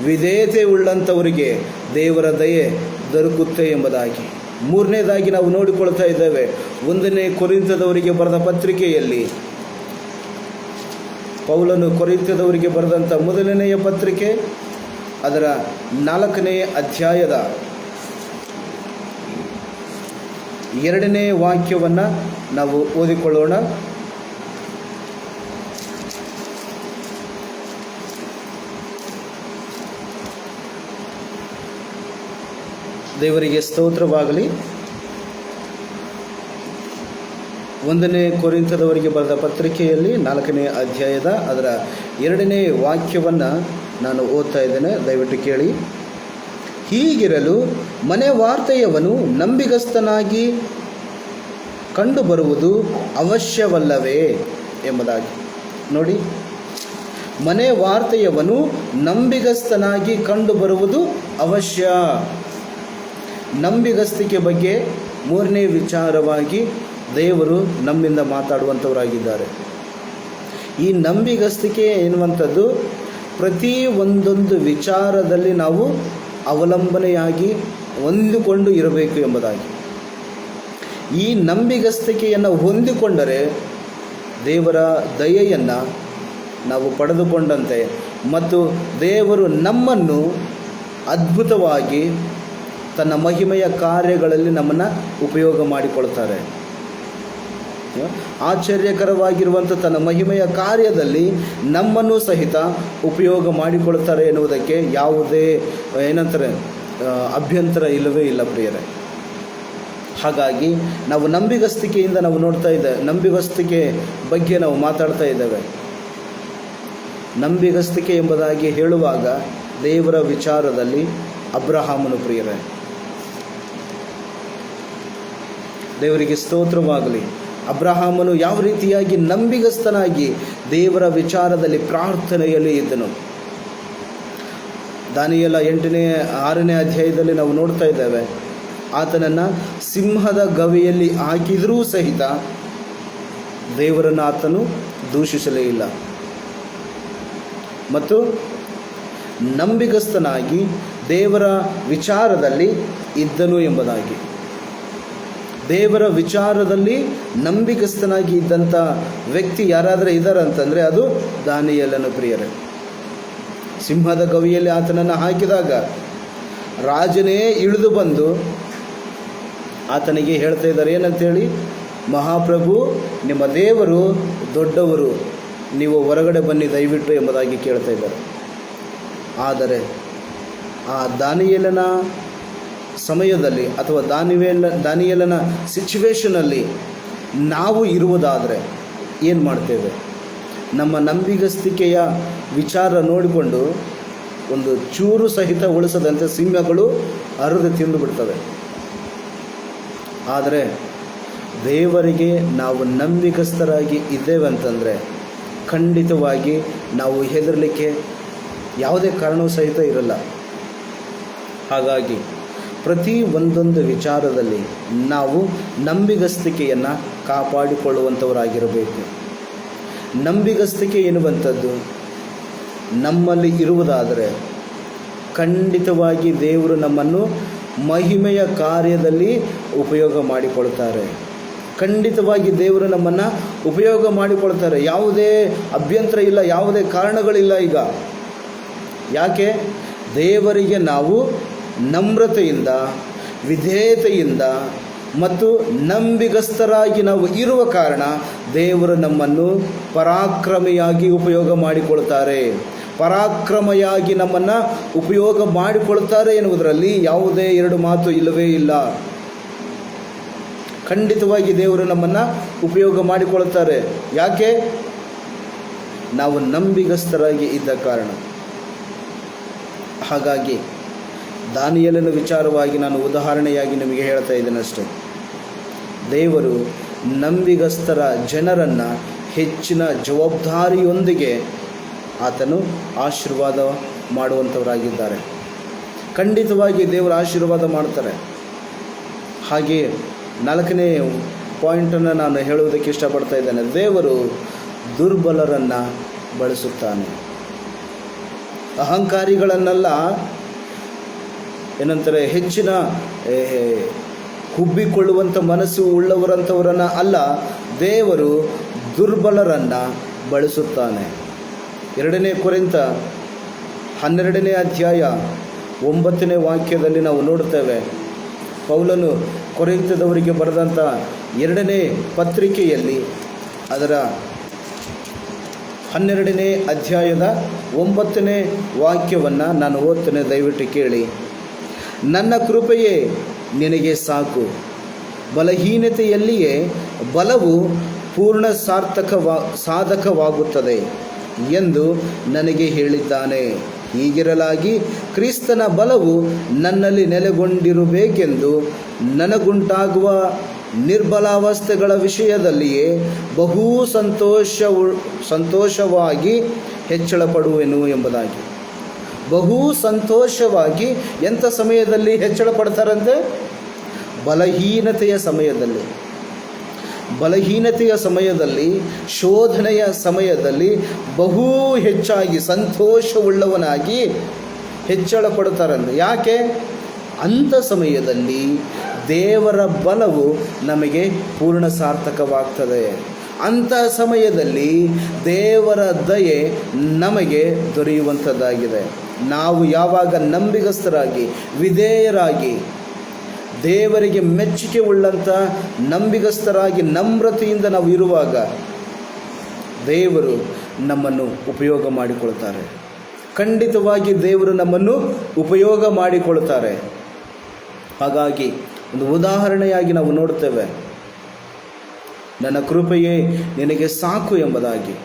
ವಿಧೇಯತೆ ಉಳ್ಳಂಥವರಿಗೆ ದೇವರ ದಯೆ ದೊರಕುತ್ತೆ ಎಂಬುದಾಗಿ. ಮೂರನೇದಾಗಿ ನಾವು ನೋಡಿಕೊಳ್ತಾ ಇದ್ದೇವೆ, 1ನೇ ಕೊರಿಂಥದವರಿಗೆ ಬರೆದ ಪತ್ರಿಕೆಯಲ್ಲಿ ಪೌಲನು ಕೊರಿಂಥದವರಿಗೆ ಬರೆದಂಥ ಮೊದಲನೆಯ ಪತ್ರಿಕೆ ಅದರ 4ನೇ ಅಧ್ಯಾಯದ 2ನೇ ವಾಕ್ಯವನ್ನು ನಾವು ಓದಿಕೊಳ್ಳೋಣ. ದೇವರಿಗೆ ಸ್ತೋತ್ರವಾಗಲಿ. 1ನೇ ಕೊರಿಂಥದವರಿಗೆ ಬರೆದ ಪತ್ರಿಕೆಯಲ್ಲಿ 4ನೇ ಅಧ್ಯಾಯದ ಅದರ 2ನೇ ವಾಕ್ಯವನ್ನು ನಾನು ಓದ್ತಾ ಇದ್ದೇನೆ, ದಯವಿಟ್ಟು ಕೇಳಿ. ಹೀಗಿರಲು ಮನೆ ವಾರ್ತೆಯವನು ನಂಬಿಗಸ್ತನಾಗಿ ಕಂಡುಬರುವುದು ಅವಶ್ಯವಲ್ಲವೇ ಎಂಬುದಾಗಿ. ನೋಡಿ, ಮನೆ ವಾರ್ತೆಯವನು ನಂಬಿಗಸ್ತನಾಗಿ ಕಂಡುಬರುವುದು ಅವಶ್ಯ. ನಂಬಿಗಸ್ತಿಕೆ ಬಗ್ಗೆ 3ನೇ ವಿಚಾರವಾಗಿ ದೇವರು ನಮ್ಮಿಂದ ಮಾತಾಡುವಂಥವರಾಗಿದ್ದಾರೆ. ಈ ನಂಬಿಗಸ್ತಿಕೆ ಎನ್ನುವಂಥದ್ದು ಪ್ರತಿ ಒಂದೊಂದು ವಿಚಾರದಲ್ಲಿ ನಾವು ಅವಲಂಬನೆಯಾಗಿ ಹೊಂದಿಕೊಂಡು ಇರಬೇಕು ಎಂಬುದಾಗಿ. ಈ ನಂಬಿಗಸ್ತಿಕೆಯನ್ನು ಹೊಂದಿಕೊಂಡರೆ ದೇವರ ದಯೆಯನ್ನು ನಾವು ಪಡೆದುಕೊಂಡಂತೆ ಮತ್ತು ದೇವರು ನಮ್ಮನ್ನು ಅದ್ಭುತವಾಗಿ ತನ್ನ ಮಹಿಮೆಯ ಕಾರ್ಯಗಳಲ್ಲಿ ನಮ್ಮನ್ನು ಉಪಯೋಗ ಮಾಡಿಕೊಳ್ತಾರೆ. ಆಶ್ಚರ್ಯಕರವಾಗಿರುವಂಥ ತನ್ನ ಮಹಿಮೆಯ ಕಾರ್ಯದಲ್ಲಿ ನಮ್ಮನ್ನು ಸಹಿತ ಉಪಯೋಗ ಮಾಡಿಕೊಳ್ತಾರೆ ಎನ್ನುವುದಕ್ಕೆ ಯಾವುದೇ ಏನಂತಾರೆ ಅಭ್ಯಂತರ ಇಲ್ಲವೇ ಇಲ್ಲ ಪ್ರಿಯರೇ. ಹಾಗಾಗಿ ನಾವು ನಂಬಿಗಸ್ತಿಕೆಯಿಂದ ನಾವು ನೋಡ್ತಾ ಇದ್ದೇವೆ, ನಂಬಿಗಸ್ತಿಕೆ ಬಗ್ಗೆ ನಾವು ಮಾತಾಡ್ತಾ ಇದ್ದೇವೆ. ನಂಬಿಗಸ್ತಿಕೆ ಎಂಬುದಾಗಿ ಹೇಳುವಾಗ ದೇವರ ವಿಚಾರದಲ್ಲಿ ಅಬ್ರಹಾಮನು ಪ್ರಿಯರೇ, ದೇವರಿಗೆ ಸ್ತೋತ್ರವಾಗಲಿ. ಅಬ್ರಹಾಮನು ಯಾವ ರೀತಿಯಾಗಿ ನಂಬಿಗಸ್ತನಾಗಿ ದೇವರ ವಿಚಾರದಲ್ಲಿ ಪ್ರಾರ್ಥನೆಯಲ್ಲಿ ಇದ್ದನು. ದಾನಿಯೇಲ 6ನೇ ಅಧ್ಯಾಯದಲ್ಲಿ ನಾವು ನೋಡ್ತಾ ಇದ್ದೇವೆ, ಆತನನ್ನು ಸಿಂಹದ ಗವಿಯಲ್ಲಿ ಹಾಕಿದರೂ ಸಹಿತ ದೇವರನ್ನು ಆತನು ದೂಷಿಸಲೇ ಇಲ್ಲ. ಮತ್ತು ನಂಬಿಗಸ್ತನಾಗಿ ದೇವರ ವಿಚಾರದಲ್ಲಿ ಇದ್ದನು ಎಂಬುದಾಗಿ. ದೇವರ ವಿಚಾರದಲ್ಲಿ ನಂಬಿಗಸ್ತನಾಗಿ ಇದ್ದಂಥ ವ್ಯಕ್ತಿ ಯಾರಾದರೂ ಇದ್ದಾರೆ ಅಂತಂದರೆ ಅದು ದಾನಿಯೇಲನು ಪ್ರಿಯರೇ. ಸಿಂಹದ ಗವಿಯಲ್ಲಿ ಆತನನ್ನು ಹಾಕಿದಾಗ ರಾಜನೇ ಇಳಿದು ಬಂದು ಆತನಿಗೆ ಹೇಳ್ತಾ ಇದ್ದಾರೆ, ಏನಂತೇಳಿ, ಮಹಾಪ್ರಭು, ನಿಮ್ಮ ದೇವರು ದೊಡ್ಡವರು, ನೀವು ಹೊರಗಡೆ ಬನ್ನಿ ದಯವಿಟ್ಟು ಎಂಬುದಾಗಿ ಕೇಳ್ತಾ ಇದ್ದಾರೆ. ಆದರೆ ಆ ದಾನಿಯೇಲನ ಸಮಯದಲ್ಲಿ ಅಥವಾ ದಾನಿಯೇಲನ ಸಿಚುವೇಷನಲ್ಲಿ ನಾವು ಇರುವುದಾದರೆ ಏನು ಮಾಡ್ತೇವೆ? ನಮ್ಮ ನಂಬಿಗಸ್ತಿಕೆಯ ವಿಚಾರ ನೋಡಿಕೊಂಡು ಒಂದು ಚೂರು ಸಹಿತ ಉಳಿಸದಂತೆ ಸಿಂಹಗಳು ಹರಿದು ತಿಂದು ಬಿಡ್ತವೆ. ಆದರೆ ದೇವರಿಗೆ ನಾವು ನಂಬಿಗಸ್ತರಾಗಿ ಇದ್ದೇವೆ ಅಂತಂದರೆ ಖಂಡಿತವಾಗಿ ನಾವು ಹೆದರಲಿಕ್ಕೆ ಯಾವುದೇ ಕಾರಣವೂ ಸಹಿತ ಇರಲ್ಲ. ಹಾಗಾಗಿ ಪ್ರತಿ ಒಂದೊಂದು ವಿಚಾರದಲ್ಲಿ ನಾವು ನಂಬಿಗಸ್ತಿಕೆಯನ್ನು ಕಾಪಾಡಿಕೊಳ್ಳುವಂಥವರಾಗಿರಬೇಕು. ನಂಬಿಗಸ್ತಿಕೆ ಎನ್ನುವಂಥದ್ದು ನಮ್ಮಲ್ಲಿ ಇರುವುದಾದರೆ ಖಂಡಿತವಾಗಿ ದೇವರು ನಮ್ಮನ್ನು ಮಹಿಮೆಯ ಕಾರ್ಯದಲ್ಲಿ ಉಪಯೋಗ ಮಾಡಿಕೊಳ್ತಾರೆ. ಖಂಡಿತವಾಗಿ ದೇವರು ನಮ್ಮನ್ನು ಉಪಯೋಗ ಮಾಡಿಕೊಳ್ತಾರೆ. ಯಾವುದೇ ಅಭ್ಯಂತರ ಇಲ್ಲ, ಯಾವುದೇ ಕಾರಣಗಳಿಲ್ಲ. ಈಗ ಯಾಕೆ? ದೇವರಿಗೆ ನಾವು ನಮ್ರತೆಯಿಂದ, ವಿಧೇಯತೆಯಿಂದ ಮತ್ತು ನಂಬಿಗಸ್ತರಾಗಿ ನಾವು ಇರುವ ಕಾರಣ ದೇವರು ನಮ್ಮನ್ನು ಪರಾಕ್ರಮಿಯಾಗಿ ಉಪಯೋಗ ಮಾಡಿಕೊಳ್ತಾರೆ. ಪರಾಕ್ರಮಿಯಾಗಿ ನಮ್ಮನ್ನು ಉಪಯೋಗ ಮಾಡಿಕೊಳ್ತಾರೆ ಎನ್ನುವುದರಲ್ಲಿ ಯಾವುದೇ ಎರಡು ಮಾತು ಇಲ್ಲವೇ ಇಲ್ಲ. ಖಂಡಿತವಾಗಿ ದೇವರು ನಮ್ಮನ್ನು ಉಪಯೋಗ ಮಾಡಿಕೊಳ್ತಾರೆ. ಯಾಕೆ? ನಾವು ನಂಬಿಗಸ್ತರಾಗಿ ಇದ್ದ ಕಾರಣ. ಹಾಗಾಗಿ ದಾನಿಯೇಲನ ವಿಚಾರವಾಗಿ ನಾನು ಉದಾಹರಣೆಯಾಗಿ ನಿಮಗೆ ಹೇಳ್ತಾ ಇದ್ದೇನೆ ಅಷ್ಟೇ. ದೇವರು ನಂಬಿಗಸ್ತರ ಜನರನ್ನು ಹೆಚ್ಚಿನ ಜವಾಬ್ದಾರಿಯೊಂದಿಗೆ ಆತನು ಆಶೀರ್ವಾದ ಮಾಡುವಂಥವರಾಗಿದ್ದಾರೆ. ಖಂಡಿತವಾಗಿ ದೇವರು ಆಶೀರ್ವಾದ ಮಾಡ್ತಾರೆ. ಹಾಗೆಯೇ 4ನೇ ಪಾಯಿಂಟನ್ನು ನಾನು ಹೇಳುವುದಕ್ಕೆ ಇಷ್ಟಪಡ್ತಾ ಇದ್ದೇನೆ. ದೇವರು ದುರ್ಬಲರನ್ನು ಬಳಸುತ್ತಾನೆ. ಅಹಂಕಾರಿಗಳನ್ನೆಲ್ಲ ಏನಂತಾರೆ, ಹೆಚ್ಚಿನ ಹುಬ್ಬಿಕೊಳ್ಳುವಂಥ ಮನಸ್ಸು ಉಳ್ಳವರಂಥವರನ್ನು ಅಲ್ಲ, ದೇವರು ದುರ್ಬಲರನ್ನು ಬಳಸುತ್ತಾನೆ. 2ನೇ ಕೊರಿಂಥ 12ನೇ ಅಧ್ಯಾಯ 9ನೇ ವಾಕ್ಯದಲ್ಲಿ ನಾವು ನೋಡುತ್ತೇವೆ. ಪೌಲನು ಕೊರಿಂಥದವರಿಗೆ ಬರೆದಂಥ 2ನೇ ಪತ್ರಿಕೆಯಲ್ಲಿ ಅದರ 12ನೇ ಅಧ್ಯಾಯದ 9ನೇ ವಾಕ್ಯವನ್ನು ನಾನು ಓದ್ತೇನೆ, ದಯವಿಟ್ಟು ಕೇಳಿ. ನನ್ನ ಕೃಪೆಯೇ ನಿನಗೆ ಸಾಕು, ಬಲಹೀನತೆಯಲ್ಲಿಯೇ ಬಲವು ಪೂರ್ಣ ಸಾಧಕವಾಗುತ್ತದೆ ಎಂದು ನನಗೆ ಹೇಳಿದ್ದಾನೆ. ಹೀಗಿರಲಾಗಿ ಕ್ರಿಸ್ತನ ಬಲವು ನನ್ನಲ್ಲಿ ನೆಲೆಗೊಂಡಿರಬೇಕೆಂದು ನನಗುಂಟಾಗುವ ನಿರ್ಬಲಾವಸ್ಥೆಗಳ ವಿಷಯದಲ್ಲಿಯೇ ಬಹು ಸಂತೋಷವಾಗಿ ಹೆಚ್ಚಳ ಪಡುವೆನು ಎಂಬುದಾಗಿ. ಬಹು ಸಂತೋಷವಾಗಿ ಎಂಥ ಸಮಯದಲ್ಲಿ ಹೆಚ್ಚಳ ಪಡ್ತಾರಂತೆ? ಬಲಹೀನತೆಯ ಸಮಯದಲ್ಲಿ. ಬಲಹೀನತೆಯ ಸಮಯದಲ್ಲಿ, ಶೋಧನೆಯ ಸಮಯದಲ್ಲಿ ಬಹು ಹೆಚ್ಚಾಗಿ ಸಂತೋಷವುಳ್ಳವನಾಗಿ ಹೆಚ್ಚಳ ಪಡುತ್ತಾರಂತೆ. ಯಾಕೆ? ಅಂಥ ಸಮಯದಲ್ಲಿ ದೇವರ ಬಲವು ನಮಗೆ ಪೂರ್ಣ ಸಾರ್ಥಕವಾಗ್ತದೆ. ಅಂಥ ಸಮಯದಲ್ಲಿ ದೇವರ ದಯೆ ನಮಗೆ ದೊರೆಯುವಂಥದ್ದಾಗಿದೆ. ನಾವು ಯಾವಾಗ ನಂಬಿಗಸ್ತರಾಗಿ, ವಿಧೇಯರಾಗಿ, ದೇವರಿಗೆ ಮೆಚ್ಚುಗೆ ಉಳ್ಳಂಥ ನಂಬಿಗಸ್ತರಾಗಿ ನಮ್ರತೆಯಿಂದ ನಾವು ಇರುವಾಗ ದೇವರು ನಮ್ಮನ್ನು ಉಪಯೋಗ ಮಾಡಿಕೊಳ್ತಾರೆ. ಖಂಡಿತವಾಗಿ ದೇವರು ನಮ್ಮನ್ನು ಉಪಯೋಗ ಮಾಡಿಕೊಳ್ತಾರೆ. ಹಾಗಾಗಿ ಒಂದು ಉದಾಹರಣೆಯಾಗಿ ನಾವು ನೋಡ್ತೇವೆ, ನನ್ನ ಕೃಪೆಯೇ ನಿನಗೆ ಸಾಕು ಎಂಬುದಾಗಿ.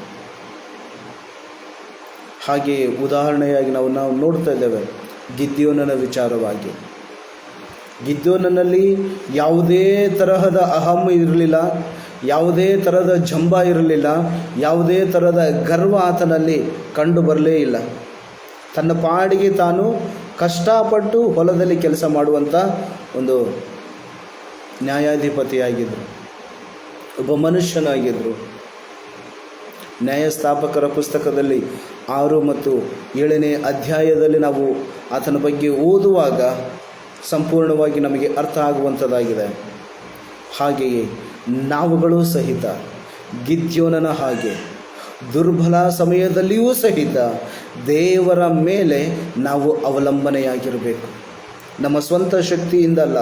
ಹಾಗೆಯೇ ಉದಾಹರಣೆಯಾಗಿ ನಾವು ನೋಡ್ತಾ ಇದ್ದೇವೆ ಗಿದ್ಯೋನನ ವಿಚಾರವಾಗಿ. ಗಿದ್ಯೋನನಲ್ಲಿ ಯಾವುದೇ ತರಹದ ಅಹಂ ಇರಲಿಲ್ಲ, ಯಾವುದೇ ಥರದ ಜಂಬ ಇರಲಿಲ್ಲ, ಯಾವುದೇ ಥರದ ಗರ್ವ ಆತನಲ್ಲಿ ಕಂಡು ಬರಲೇ ಇಲ್ಲ. ತನ್ನ ಪಾಡಿಗೆ ತಾನು ಕಷ್ಟಪಟ್ಟು ಹೊಲದಲ್ಲಿ ಕೆಲಸ ಮಾಡುವಂಥ ಒಂದು ನ್ಯಾಯಾಧಿಪತಿಯಾಗಿದ್ದರು, ಒಬ್ಬ ಮನುಷ್ಯನಾಗಿದ್ದರು. ನ್ಯಾಯಸ್ಥಾಪಕರ ಪುಸ್ತಕದಲ್ಲಿ 6 ಮತ್ತು 7ನೇ ಅಧ್ಯಾಯದಲ್ಲಿ ನಾವು ಆತನ ಬಗ್ಗೆ ಓದುವಾಗ ಸಂಪೂರ್ಣವಾಗಿ ನಮಗೆ ಅರ್ಥ ಆಗುವಂಥದ್ದಾಗಿದೆ. ಹಾಗೆಯೇ ನಾವುಗಳು ಸಹಿತ ಗಿದ್ಯೋನನ ಹಾಗೆ ದುರ್ಬಲ ಸಮಯದಲ್ಲಿಯೂ ಸಹಿತ ದೇವರ ಮೇಲೆ ನಾವು ಅವಲಂಬನೆಯಾಗಿರಬೇಕು. ನಮ್ಮ ಸ್ವಂತ ಶಕ್ತಿಯಿಂದಲ್ಲ,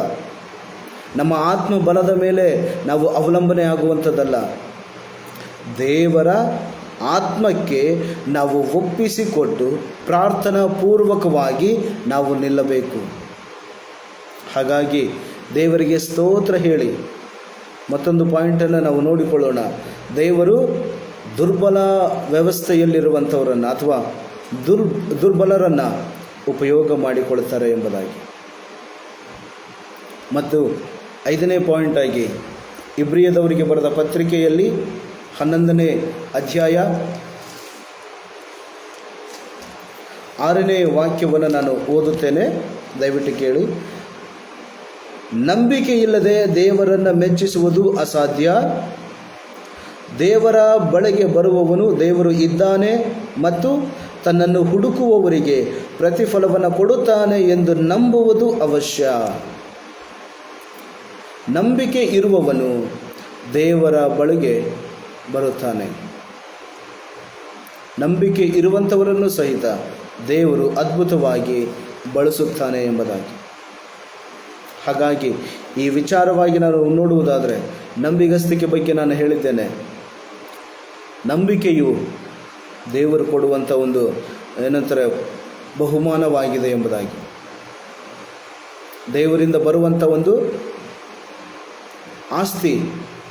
ನಮ್ಮ ಆತ್ಮಬಲದ ಮೇಲೆ ನಾವು ಅವಲಂಬನೆ ಆಗುವಂಥದ್ದಲ್ಲ. ದೇವರ ಆತ್ಮಕ್ಕೆ ನಾವು ಒಪ್ಪಿಸಿಕೊಟ್ಟು ಪ್ರಾರ್ಥನಾ ಪೂರ್ವಕವಾಗಿ ನಾವು ನಿಲ್ಲಬೇಕು. ಹಾಗಾಗಿ ದೇವರಿಗೆ ಸ್ತೋತ್ರ ಹೇಳಿ ಮತ್ತೊಂದು ಪಾಯಿಂಟನ್ನು ನಾವು ನೋಡಿಕೊಳ್ಳೋಣ. ದೇವರು ದುರ್ಬಲ ವ್ಯವಸ್ಥೆಯಲ್ಲಿರುವಂಥವರನ್ನು ಅಥವಾ ದುರ್ಬಲರನ್ನು ಉಪಯೋಗ ಮಾಡಿಕೊಳ್ತಾರೆ ಎಂಬುದಾಗಿ. ಮತ್ತು 5ನೇ ಪಾಯಿಂಟ್ ಆಗಿ ಇಬ್ರಿಯದವರಿಗೆ ಬರೆದ ಪತ್ರಿಕೆಯಲ್ಲಿ 11ನೇ ಅಧ್ಯಾಯ 6ನೇ ವಾಕ್ಯವನ್ನು ನಾನು ಓದುತ್ತೇನೆ, ದಯವಿಟ್ಟು ಕೇಳಿ. ನಂಬಿಕೆ ಇಲ್ಲದೆ ದೇವರನ್ನು ಮೆಚ್ಚಿಸುವುದು ಅಸಾಧ್ಯ. ದೇವರ ಬಳಿಗೆ ಬರುವವನು ದೇವರು ಇದ್ದಾನೆ ಮತ್ತು ತನ್ನನ್ನು ಹುಡುಕುವವರಿಗೆ ಪ್ರತಿಫಲವನ್ನು ಕೊಡುತ್ತಾನೆ ಎಂದು ನಂಬುವುದು ಅವಶ್ಯ. ನಂಬಿಕೆ ಇರುವವನು ದೇವರ ಬಳಿಗೆ ಬರುತ್ತಾನೆ. ನಂಬಿಕೆ ಇರುವಂಥವರನ್ನು ಸಹಿತ ದೇವರು ಅದ್ಭುತವಾಗಿ ಬಳಸುತ್ತಾನೆ ಎಂಬುದಾಗಿ. ಹಾಗಾಗಿ ಈ ವಿಚಾರವಾಗಿ ನಾನು ನೋಡುವುದಾದರೆ ನಂಬಿಗಸ್ತಿಕೆ ಬಗ್ಗೆ ನಾನು ಹೇಳಿದ್ದೇನೆ. ನಂಬಿಕೆಯು ದೇವರು ಕೊಡುವಂಥ ಒಂದು ಏನಂತಾರೆ ಬಹುಮಾನವಾಗಿದೆ ಎಂಬುದಾಗಿ, ದೇವರಿಂದ ಬರುವಂಥ ಒಂದು ಆಸ್ತಿ.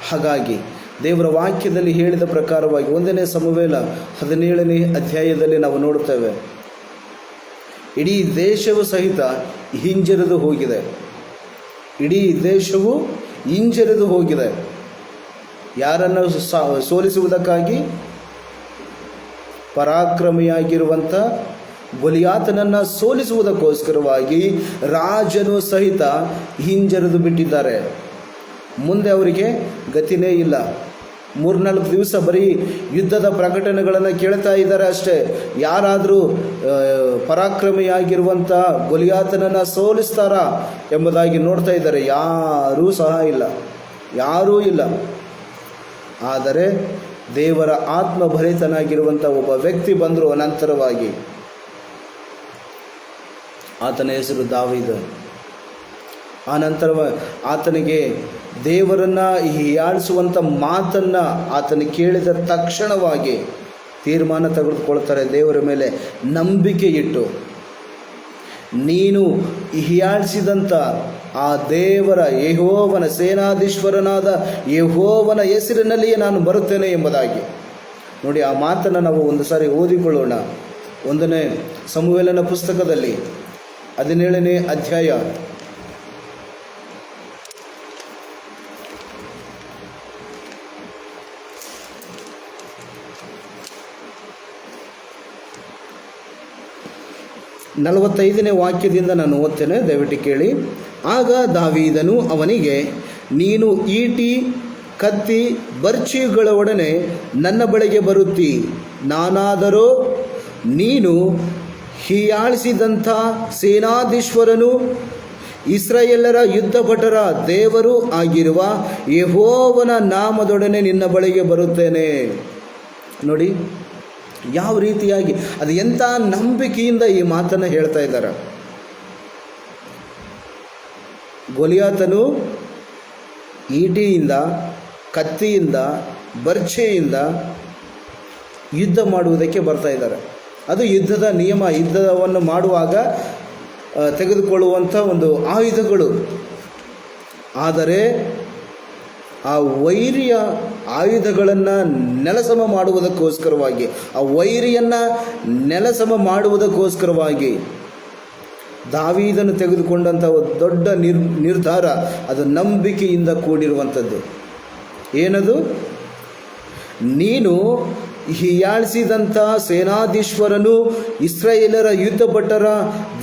ಹಾಗಾಗಿ ದೇವರ ವಾಕ್ಯದಲ್ಲಿ ಹೇಳಿದ ಪ್ರಕಾರವಾಗಿ 1ನೇ ಸಮುವೇಲ 17ನೇ ಅಧ್ಯಾಯದಲ್ಲಿ ನಾವು ನೋಡುತ್ತೇವೆ, ಇಡೀ ದೇಶವು ಸಹಿತ ಹಿಂಜರಿದು ಹೋಗಿದೆ. ಇಡೀ ದೇಶವು ಹಿಂಜರಿದು ಹೋಗಿದೆ. ಯಾರನ್ನು ಸೋಲಿಸುವುದಕ್ಕಾಗಿ? ಪರಾಕ್ರಮಿಯಾಗಿರುವಂಥ ಗೊಲಿಯಾತನನ್ನು ಸೋಲಿಸುವುದಕ್ಕೋಸ್ಕರವಾಗಿ ರಾಜನು ಸಹಿತ ಹಿಂಜರಿದು ಬಿಟ್ಟಿದ್ದಾರೆ. ಮುಂದೆ ಅವರಿಗೆ ಗತಿನೇ ಇಲ್ಲ. 3-4 ದಿವಸ ಬರೀ ಯುದ್ಧದ ಪ್ರಕಟಣೆಗಳನ್ನು ಕೇಳ್ತಾ ಇದ್ದಾರೆ ಅಷ್ಟೇ. ಯಾರಾದರೂ ಪರಾಕ್ರಮಿಯಾಗಿರುವಂಥ ಗೊಲಿಯಾತನನ್ನು ಸೋಲಿಸ್ತಾರಾ ಎಂಬುದಾಗಿ ನೋಡ್ತಾ ಇದ್ದಾರೆ. ಯಾರೂ ಸಹ ಇಲ್ಲ, ಯಾರೂ ಇಲ್ಲ. ಆದರೆ ದೇವರ ಆತ್ಮಭರಿತನಾಗಿರುವಂಥ ಒಬ್ಬ ವ್ಯಕ್ತಿ ಬಂದರು ಅನಂತರವಾಗಿ. ಆತನ ಹೆಸರು ದಾವೀದ. ಆನಂತರ ಆತನಿಗೆ ದೇವರನ್ನು ಹೀಯಾಳಿಸುವಂಥ ಮಾತನ್ನು ಆತನು ಕೇಳಿದ ತಕ್ಷಣವಾಗಿ ತೀರ್ಮಾನ ತೆಗೆದುಕೊಳ್ತಾರೆ. ದೇವರ ಮೇಲೆ ನಂಬಿಕೆ ಇಟ್ಟು, ನೀನು ಹೀಯಾಳಿಸಿದಂಥ ಆ ದೇವರ ಯೆಹೋವನ ಸೇನಾಧೀಶ್ವರನಾದ ಯೆಹೋವನ ಹೆಸರಿನಲ್ಲಿಯೇ ನಾನು ಬರುತ್ತೇನೆ ಎಂಬುದಾಗಿ. ನೋಡಿ, ಆ ಮಾತನ್ನು ನಾವು ಒಂದು ಸಾರಿ ಓದಿಕೊಳ್ಳೋಣ. 1ನೇ ಸಮುವೇಲನ ಪುಸ್ತಕದಲ್ಲಿ 17ನೇ ಅಧ್ಯಾಯ 45ನೇ ವಾಕ್ಯದಿಂದ ನಾನು ಓದ್ತೇನೆ, ದಯವಿಟ್ಟು ಕೇಳಿ. ಆಗ ದಾವೀದನು ಅವನಿಗೆ, ನೀನು ಈಟಿ, ಕತ್ತಿ, ಬರ್ಚಿಗಳೊಡನೆ ನನ್ನ ಬಳಿಗೆ ಬರುತ್ತಿ, ನಾನಾದರೋ ನೀನು ಹೀಯಾಳಿಸಿದಂಥ ಸೇನಾಧೀಶ್ವರನು ಇಸ್ರಾಯೇಲರ ಯುದ್ಧಭಟರ ದೇವರು ಆಗಿರುವ ಯೆಹೋವನ ನಾಮದೊಡನೆ ನಿನ್ನ ಬಳಿಗೆ ಬರುತ್ತೇನೆ. ನೋಡಿ ಯಾವ ರೀತಿಯಾಗಿ, ಅದು ಎಂಥ ನಂಬಿಕೆಯಿಂದ ಈ ಮಾತನ್ನು ಹೇಳ್ತಾ ಇದ್ದಾರೆ. ಗೊಲಿಯಾತನು ಈಟಿಯಿಂದ, ಕತ್ತಿಯಿಂದ, ಬರ್ಛೆಯಿಂದ ಯುದ್ಧ ಮಾಡುವುದಕ್ಕೆ ಬರ್ತಾ ಇದ್ದಾರೆ. ಅದು ಯುದ್ಧದ ನಿಯಮ. ಯುದ್ಧವನ್ನು ಮಾಡುವಾಗ ತೆಗೆದುಕೊಳ್ಳುವಂಥ ಒಂದು ಆಯುಧಗಳು. ಆದರೆ ಆ ವೈರಿಯ ಆಯುಧಗಳನ್ನು ನೆಲಸಮ ಮಾಡುವುದಕ್ಕೋಸ್ಕರವಾಗಿ, ಆ ವೈರಿಯನ್ನು ನೆಲಸಮ ಮಾಡುವುದಕ್ಕೋಸ್ಕರವಾಗಿ ದಾವೀದನು ತೆಗೆದುಕೊಂಡಂಥ ಒಂದು ದೊಡ್ಡ ನಿರ್ಧಾರ, ಅದು ನಂಬಿಕೆಯಿಂದ ಕೂಡಿರುವಂಥದ್ದು. ಏನದು? ನೀನು ಹೀಯಾಳಿಸಿದಂಥ ಸೇನಾಧೀಶ್ವರನು ಇಸ್ರಾಯೇಲರ ಯುದ್ಧಭಟರ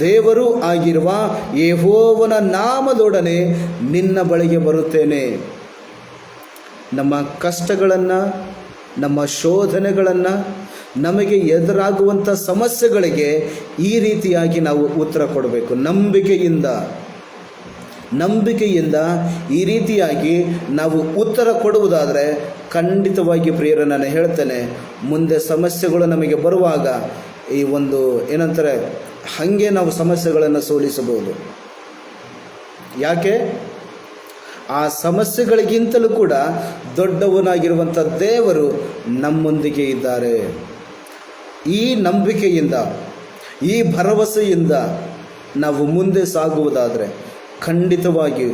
ದೇವರು ಆಗಿರುವ ಯೆಹೋವನ ನಾಮದೊಡನೆ ನಿನ್ನ ಬಳಿಗೆ ಬರುತ್ತೇನೆ. ನಮ್ಮ ಕಷ್ಟಗಳನ್ನು, ನಮ್ಮ ಶೋಧನೆಗಳನ್ನು, ನಮಗೆ ಎದುರಾಗುವಂಥ ಸಮಸ್ಯೆಗಳಿಗೆ ಈ ರೀತಿಯಾಗಿ ನಾವು ಉತ್ತರ ಕೊಡಬೇಕು. ನಂಬಿಕೆಯಿಂದ ಈ ರೀತಿಯಾಗಿ ನಾವು ಉತ್ತರ ಕೊಡುವುದಾದರೆ ಖಂಡಿತವಾಗಿ ಪ್ರಿಯರೇ, ನಾನು ಹೇಳ್ತೇನೆ, ಮುಂದೆ ಸಮಸ್ಯೆಗಳು ನಮಗೆ ಬರುವಾಗ ಈ ಒಂದು ಏನಂತಾರೆ ಹಾಗೆ ನಾವು ಸಮಸ್ಯೆಗಳನ್ನು ಸೋಲಿಸಬಹುದು. ಯಾಕೆ? ಆ ಸಮಸ್ಯೆಗಳಿಗಿಂತಲೂ ಕೂಡ ದೊಡ್ಡವನಾಗಿರುವಂಥ ದೇವರು ನಮ್ಮೊಂದಿಗೆ ಇದ್ದಾರೆ. ಈ ನಂಬಿಕೆಯಿಂದ, ಈ ಭರವಸೆಯಿಂದ ನಾವು ಮುಂದೆ ಸಾಗುವುದಾದರೆ ಖಂಡಿತವಾಗಿ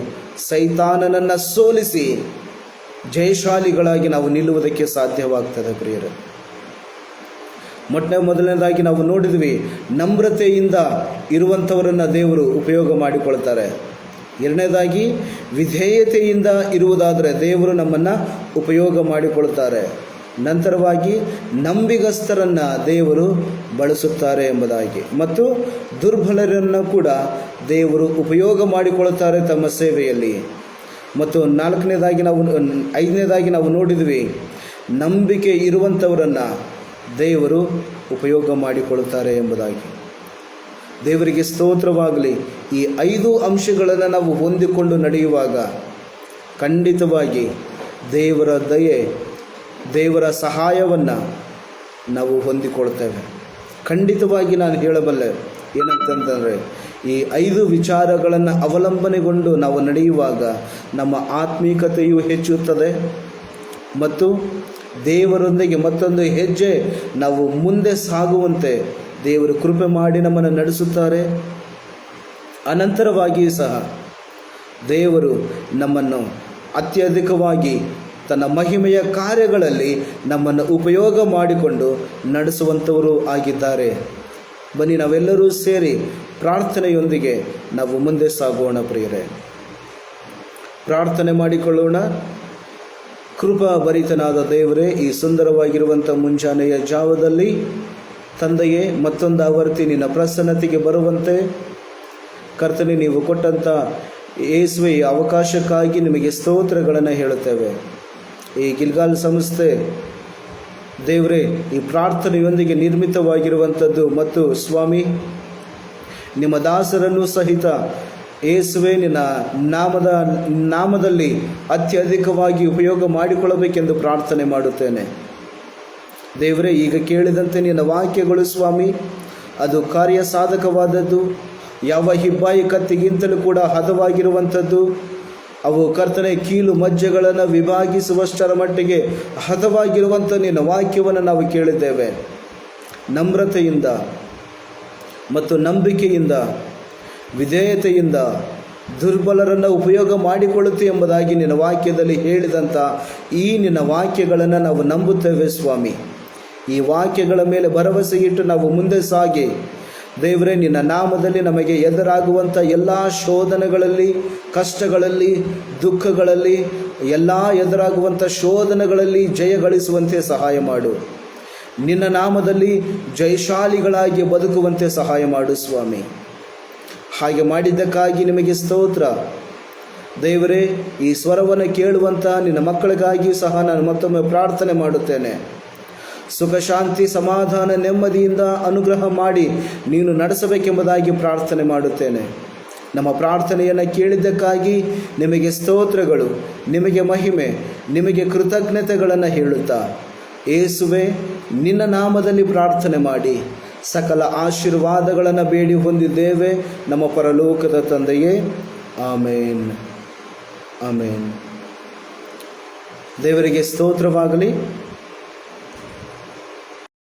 ಸೈತಾನನನ್ನು ಸೋಲಿಸಿ ಜಯಶಾಲಿಗಳಾಗಿ ನಾವು ನಿಲ್ಲುವುದಕ್ಕೆ ಸಾಧ್ಯವಾಗ್ತದೆ ಪ್ರಿಯರೇ. ಮೊದಲನೇದಾಗಿ ನಾವು ನೋಡಿದ್ವಿ, ನಮ್ರತೆಯಿಂದ ಇರುವಂಥವರನ್ನು ದೇವರು ಉಪಯೋಗ ಮಾಡಿಕೊಳ್ತಾರೆ. ಎರಡನೇದಾಗಿ, ವಿಧೇಯತೆಯಿಂದ ಇರುವುದಾದರೆ ದೇವರು ನಮ್ಮನ್ನು ಉಪಯೋಗ ಮಾಡಿಕೊಳ್ತಾರೆ. ನಂತರವಾಗಿ, ನಂಬಿಗಸ್ತರನ್ನು ದೇವರು ಬಳಸುತ್ತಾರೆ ಎಂಬುದಾಗಿ, ಮತ್ತು ದುರ್ಬಲರನ್ನು ಕೂಡ ದೇವರು ಉಪಯೋಗ ಮಾಡಿಕೊಳ್ತಾರೆ ತಮ್ಮ ಸೇವೆಯಲ್ಲಿ. ಮತ್ತು ಐದನೇದಾಗಿ ನಾವು ನೋಡಿದ್ವಿ, ನಂಬಿಕೆ ಇರುವಂಥವರನ್ನು ದೇವರು ಉಪಯೋಗ ಮಾಡಿಕೊಳ್ಳುತ್ತಾರೆ ಎಂಬುದಾಗಿ. ದೇವರಿಗೆ ಸ್ತೋತ್ರವಾಗಲಿ. ಈ 5 ಅಂಶಗಳನ್ನು ನಾವು ಹೊಂದಿಕೊಂಡು ನಡೆಯುವಾಗ ಖಂಡಿತವಾಗಿ ದೇವರ ದಯೆ, ದೇವರ ಸಹಾಯವನ್ನು ನಾವು ಹೊಂದಿಕೊಳ್ತೇವೆ. ಖಂಡಿತವಾಗಿ ನಾನು ಹೇಳಬಲ್ಲೆ ಏನಂತಂದರೆ, ಈ 5 ವಿಚಾರಗಳನ್ನು ಅವಲಂಬನೆಗೊಂಡು ನಾವು ನಡೆಯುವಾಗ ನಮ್ಮ ಆತ್ಮೀಕತೆಯು ಹೆಚ್ಚುತ್ತದೆ ಮತ್ತು ದೇವರೊಂದಿಗೆ ಮತ್ತೊಂದು ಹೆಜ್ಜೆ ನಾವು ಮುಂದೆ ಸಾಗುವಂತೆ ದೇವರು ಕೃಪೆ ಮಾಡಿ ನಮ್ಮನ್ನು ನಡೆಸುತ್ತಾರೆ. ಅನಂತರವಾಗಿ ಸಹ ದೇವರು ನಮ್ಮನ್ನು ಅತ್ಯಧಿಕವಾಗಿ ತನ್ನ ಮಹಿಮೆಯ ಕಾರ್ಯಗಳಲ್ಲಿ ನಮ್ಮನ್ನು ಉಪಯೋಗ ಮಾಡಿಕೊಂಡು ನಡೆಸುವಂಥವರು ಆಗಿದ್ದಾರೆ. ಬನ್ನಿ, ನಾವೆಲ್ಲರೂ ಸೇರಿ ಪ್ರಾರ್ಥನೆಯೊಂದಿಗೆ ನಾವು ಮುಂದೆ ಸಾಗೋಣ ಪ್ರಿಯರೇ. ಪ್ರಾರ್ಥನೆ ಮಾಡಿಕೊಳ್ಳೋಣ. ಕೃಪಾ ಭರಿತನಾದ ದೇವರೇ, ಈ ಸುಂದರವಾಗಿರುವಂಥ ಮುಂಜಾನೆಯ ಜಾವದಲ್ಲಿ ತಂದೆಯೇ, ಮತ್ತೊಂದು ಆವರ್ತಿ ನಿನ್ನ ಪ್ರಸನ್ನತೆಗೆ ಬರುವಂತೆ ಕರ್ತನೆ ನೀವು ಕೊಟ್ಟಂಥ ಯೇಸುವೆ ಅವಕಾಶಕ್ಕಾಗಿ ನಿಮಗೆ ಸ್ತೋತ್ರಗಳನ್ನು ಹೇಳುತ್ತೇವೆ. ಈ ಗಿಲ್ಗಾಲ್ ಸಂಸ್ಥೆ ದೇವರೇ, ಈ ಪ್ರಾರ್ಥನೆಯೊಂದಿಗೆ ನಿರ್ಮಿತವಾಗಿರುವಂಥದ್ದು ಮತ್ತು ಸ್ವಾಮಿ, ನಿಮ್ಮ ದಾಸರನ್ನು ಸಹಿತ ಯೇಸುವೆ ನಿನ್ನ ನಾಮದಲ್ಲಿ ಅತ್ಯಧಿಕವಾಗಿ ಉಪಯೋಗ ಮಾಡಿಕೊಳ್ಳಬೇಕೆಂದು ಪ್ರಾರ್ಥನೆ ಮಾಡುತ್ತೇನೆ. ದೇವರೇ, ಈಗ ಕೇಳಿದಂತೆ ನಿನ್ನ ವಾಕ್ಯಗಳು ಸ್ವಾಮಿ, ಅದು ಕಾರ್ಯ ಸಾಧಕವಾದದ್ದು, ಯಾವ ಹಿಬ್ಬಾಯಿ ಕತ್ತಿಗಿಂತಲೂ ಕೂಡ ಹದವಾಗಿರುವಂಥದ್ದು. ಅವು ಕರ್ತನೆ ಕೀಲು ಮಜ್ಜೆಗಳನ್ನು ವಿಭಾಗಿಸುವಷ್ಟರ ಮಟ್ಟಿಗೆ ಹದವಾಗಿರುವಂಥ ನಿನ್ನ ವಾಕ್ಯವನ್ನು ನಾವು ಕೇಳಿದ್ದೇವೆ. ನಮ್ರತೆಯಿಂದ ಮತ್ತು ನಂಬಿಕೆಯಿಂದ, ವಿಧೇಯತೆಯಿಂದ ದುರ್ಬಲರನ್ನು ಉಪಯೋಗ ಮಾಡಿಕೊಳ್ಳುತ್ತೆ ಎಂಬುದಾಗಿ ನಿನ್ನ ವಾಕ್ಯದಲ್ಲಿ ಹೇಳಿದಂಥ ಈ ನಿನ್ನ ವಾಕ್ಯಗಳನ್ನು ನಾವು ನಂಬುತ್ತೇವೆ ಸ್ವಾಮಿ. ಈ ವಾಕ್ಯಗಳ ಮೇಲೆ ಭರವಸೆ ಇಟ್ಟು ನಾವು ಮುಂದೆ ಸಾಗಿ ದೇವರೇ, ನಿನ್ನ ನಾಮದಲ್ಲಿ ನಮಗೆ ಎದುರಾಗುವಂಥ ಎಲ್ಲ ಶೋಧನೆಗಳಲ್ಲಿ, ಕಷ್ಟಗಳಲ್ಲಿ, ದುಃಖಗಳಲ್ಲಿ, ಎಲ್ಲ ಎದುರಾಗುವಂಥ ಶೋಧನೆಗಳಲ್ಲಿ ಜಯಗಳಿಸುವಂತೆ ಸಹಾಯ ಮಾಡು. ನಿನ್ನ ನಾಮದಲ್ಲಿ ಜಯಶಾಲಿಗಳಾಗಿ ಬದುಕುವಂತೆ ಸಹಾಯ ಮಾಡು ಸ್ವಾಮಿ. ಹಾಗೆ ಮಾಡಿದ್ದಕ್ಕಾಗಿ ನಿಮಗೆ ಸ್ತೋತ್ರ ದೇವರೇ. ಈ ಸ್ವರವನ್ನು ಕೇಳುವಂಥ ನಿನ್ನ ಮಕ್ಕಳಿಗಾಗಿ ಸಹ ನಾನು ಮತ್ತೊಮ್ಮೆ ಪ್ರಾರ್ಥನೆ ಮಾಡುತ್ತೇನೆ. ಸುಖ, ಶಾಂತಿ, ಸಮಾಧಾನ, ನೆಮ್ಮದಿಯಿಂದ ಅನುಗ್ರಹ ಮಾಡಿ ನೀನು ನಡೆಸಬೇಕೆಂಬುದಾಗಿ ಪ್ರಾರ್ಥನೆ ಮಾಡುತ್ತೇನೆ. ನಮ್ಮ ಪ್ರಾರ್ಥನೆಯನ್ನು ಕೇಳಿದ್ದಕ್ಕಾಗಿ ನಿಮಗೆ ಸ್ತೋತ್ರಗಳು, ನಿಮಗೆ ಮಹಿಮೆ, ನಿಮಗೆ ಕೃತಜ್ಞತೆಗಳನ್ನು ಹೇಳುತ್ತಾ ಯೇಸುವೆ, ನಿನ್ನ ನಾಮದಲ್ಲಿ ಪ್ರಾರ್ಥನೆ ಮಾಡಿ ಸಕಲ ಆಶೀರ್ವಾದಗಳನ್ನು ಬೇಡಿ ಹೊಂದಿದ್ದೇವೆ ನಮ್ಮ ಪರಲೋಕದ ತಂದೆಯೇ. ಆಮೇನ್, ಆಮೇನ್. ದೇವರಿಗೆ ಸ್ತೋತ್ರವಾಗಲಿ.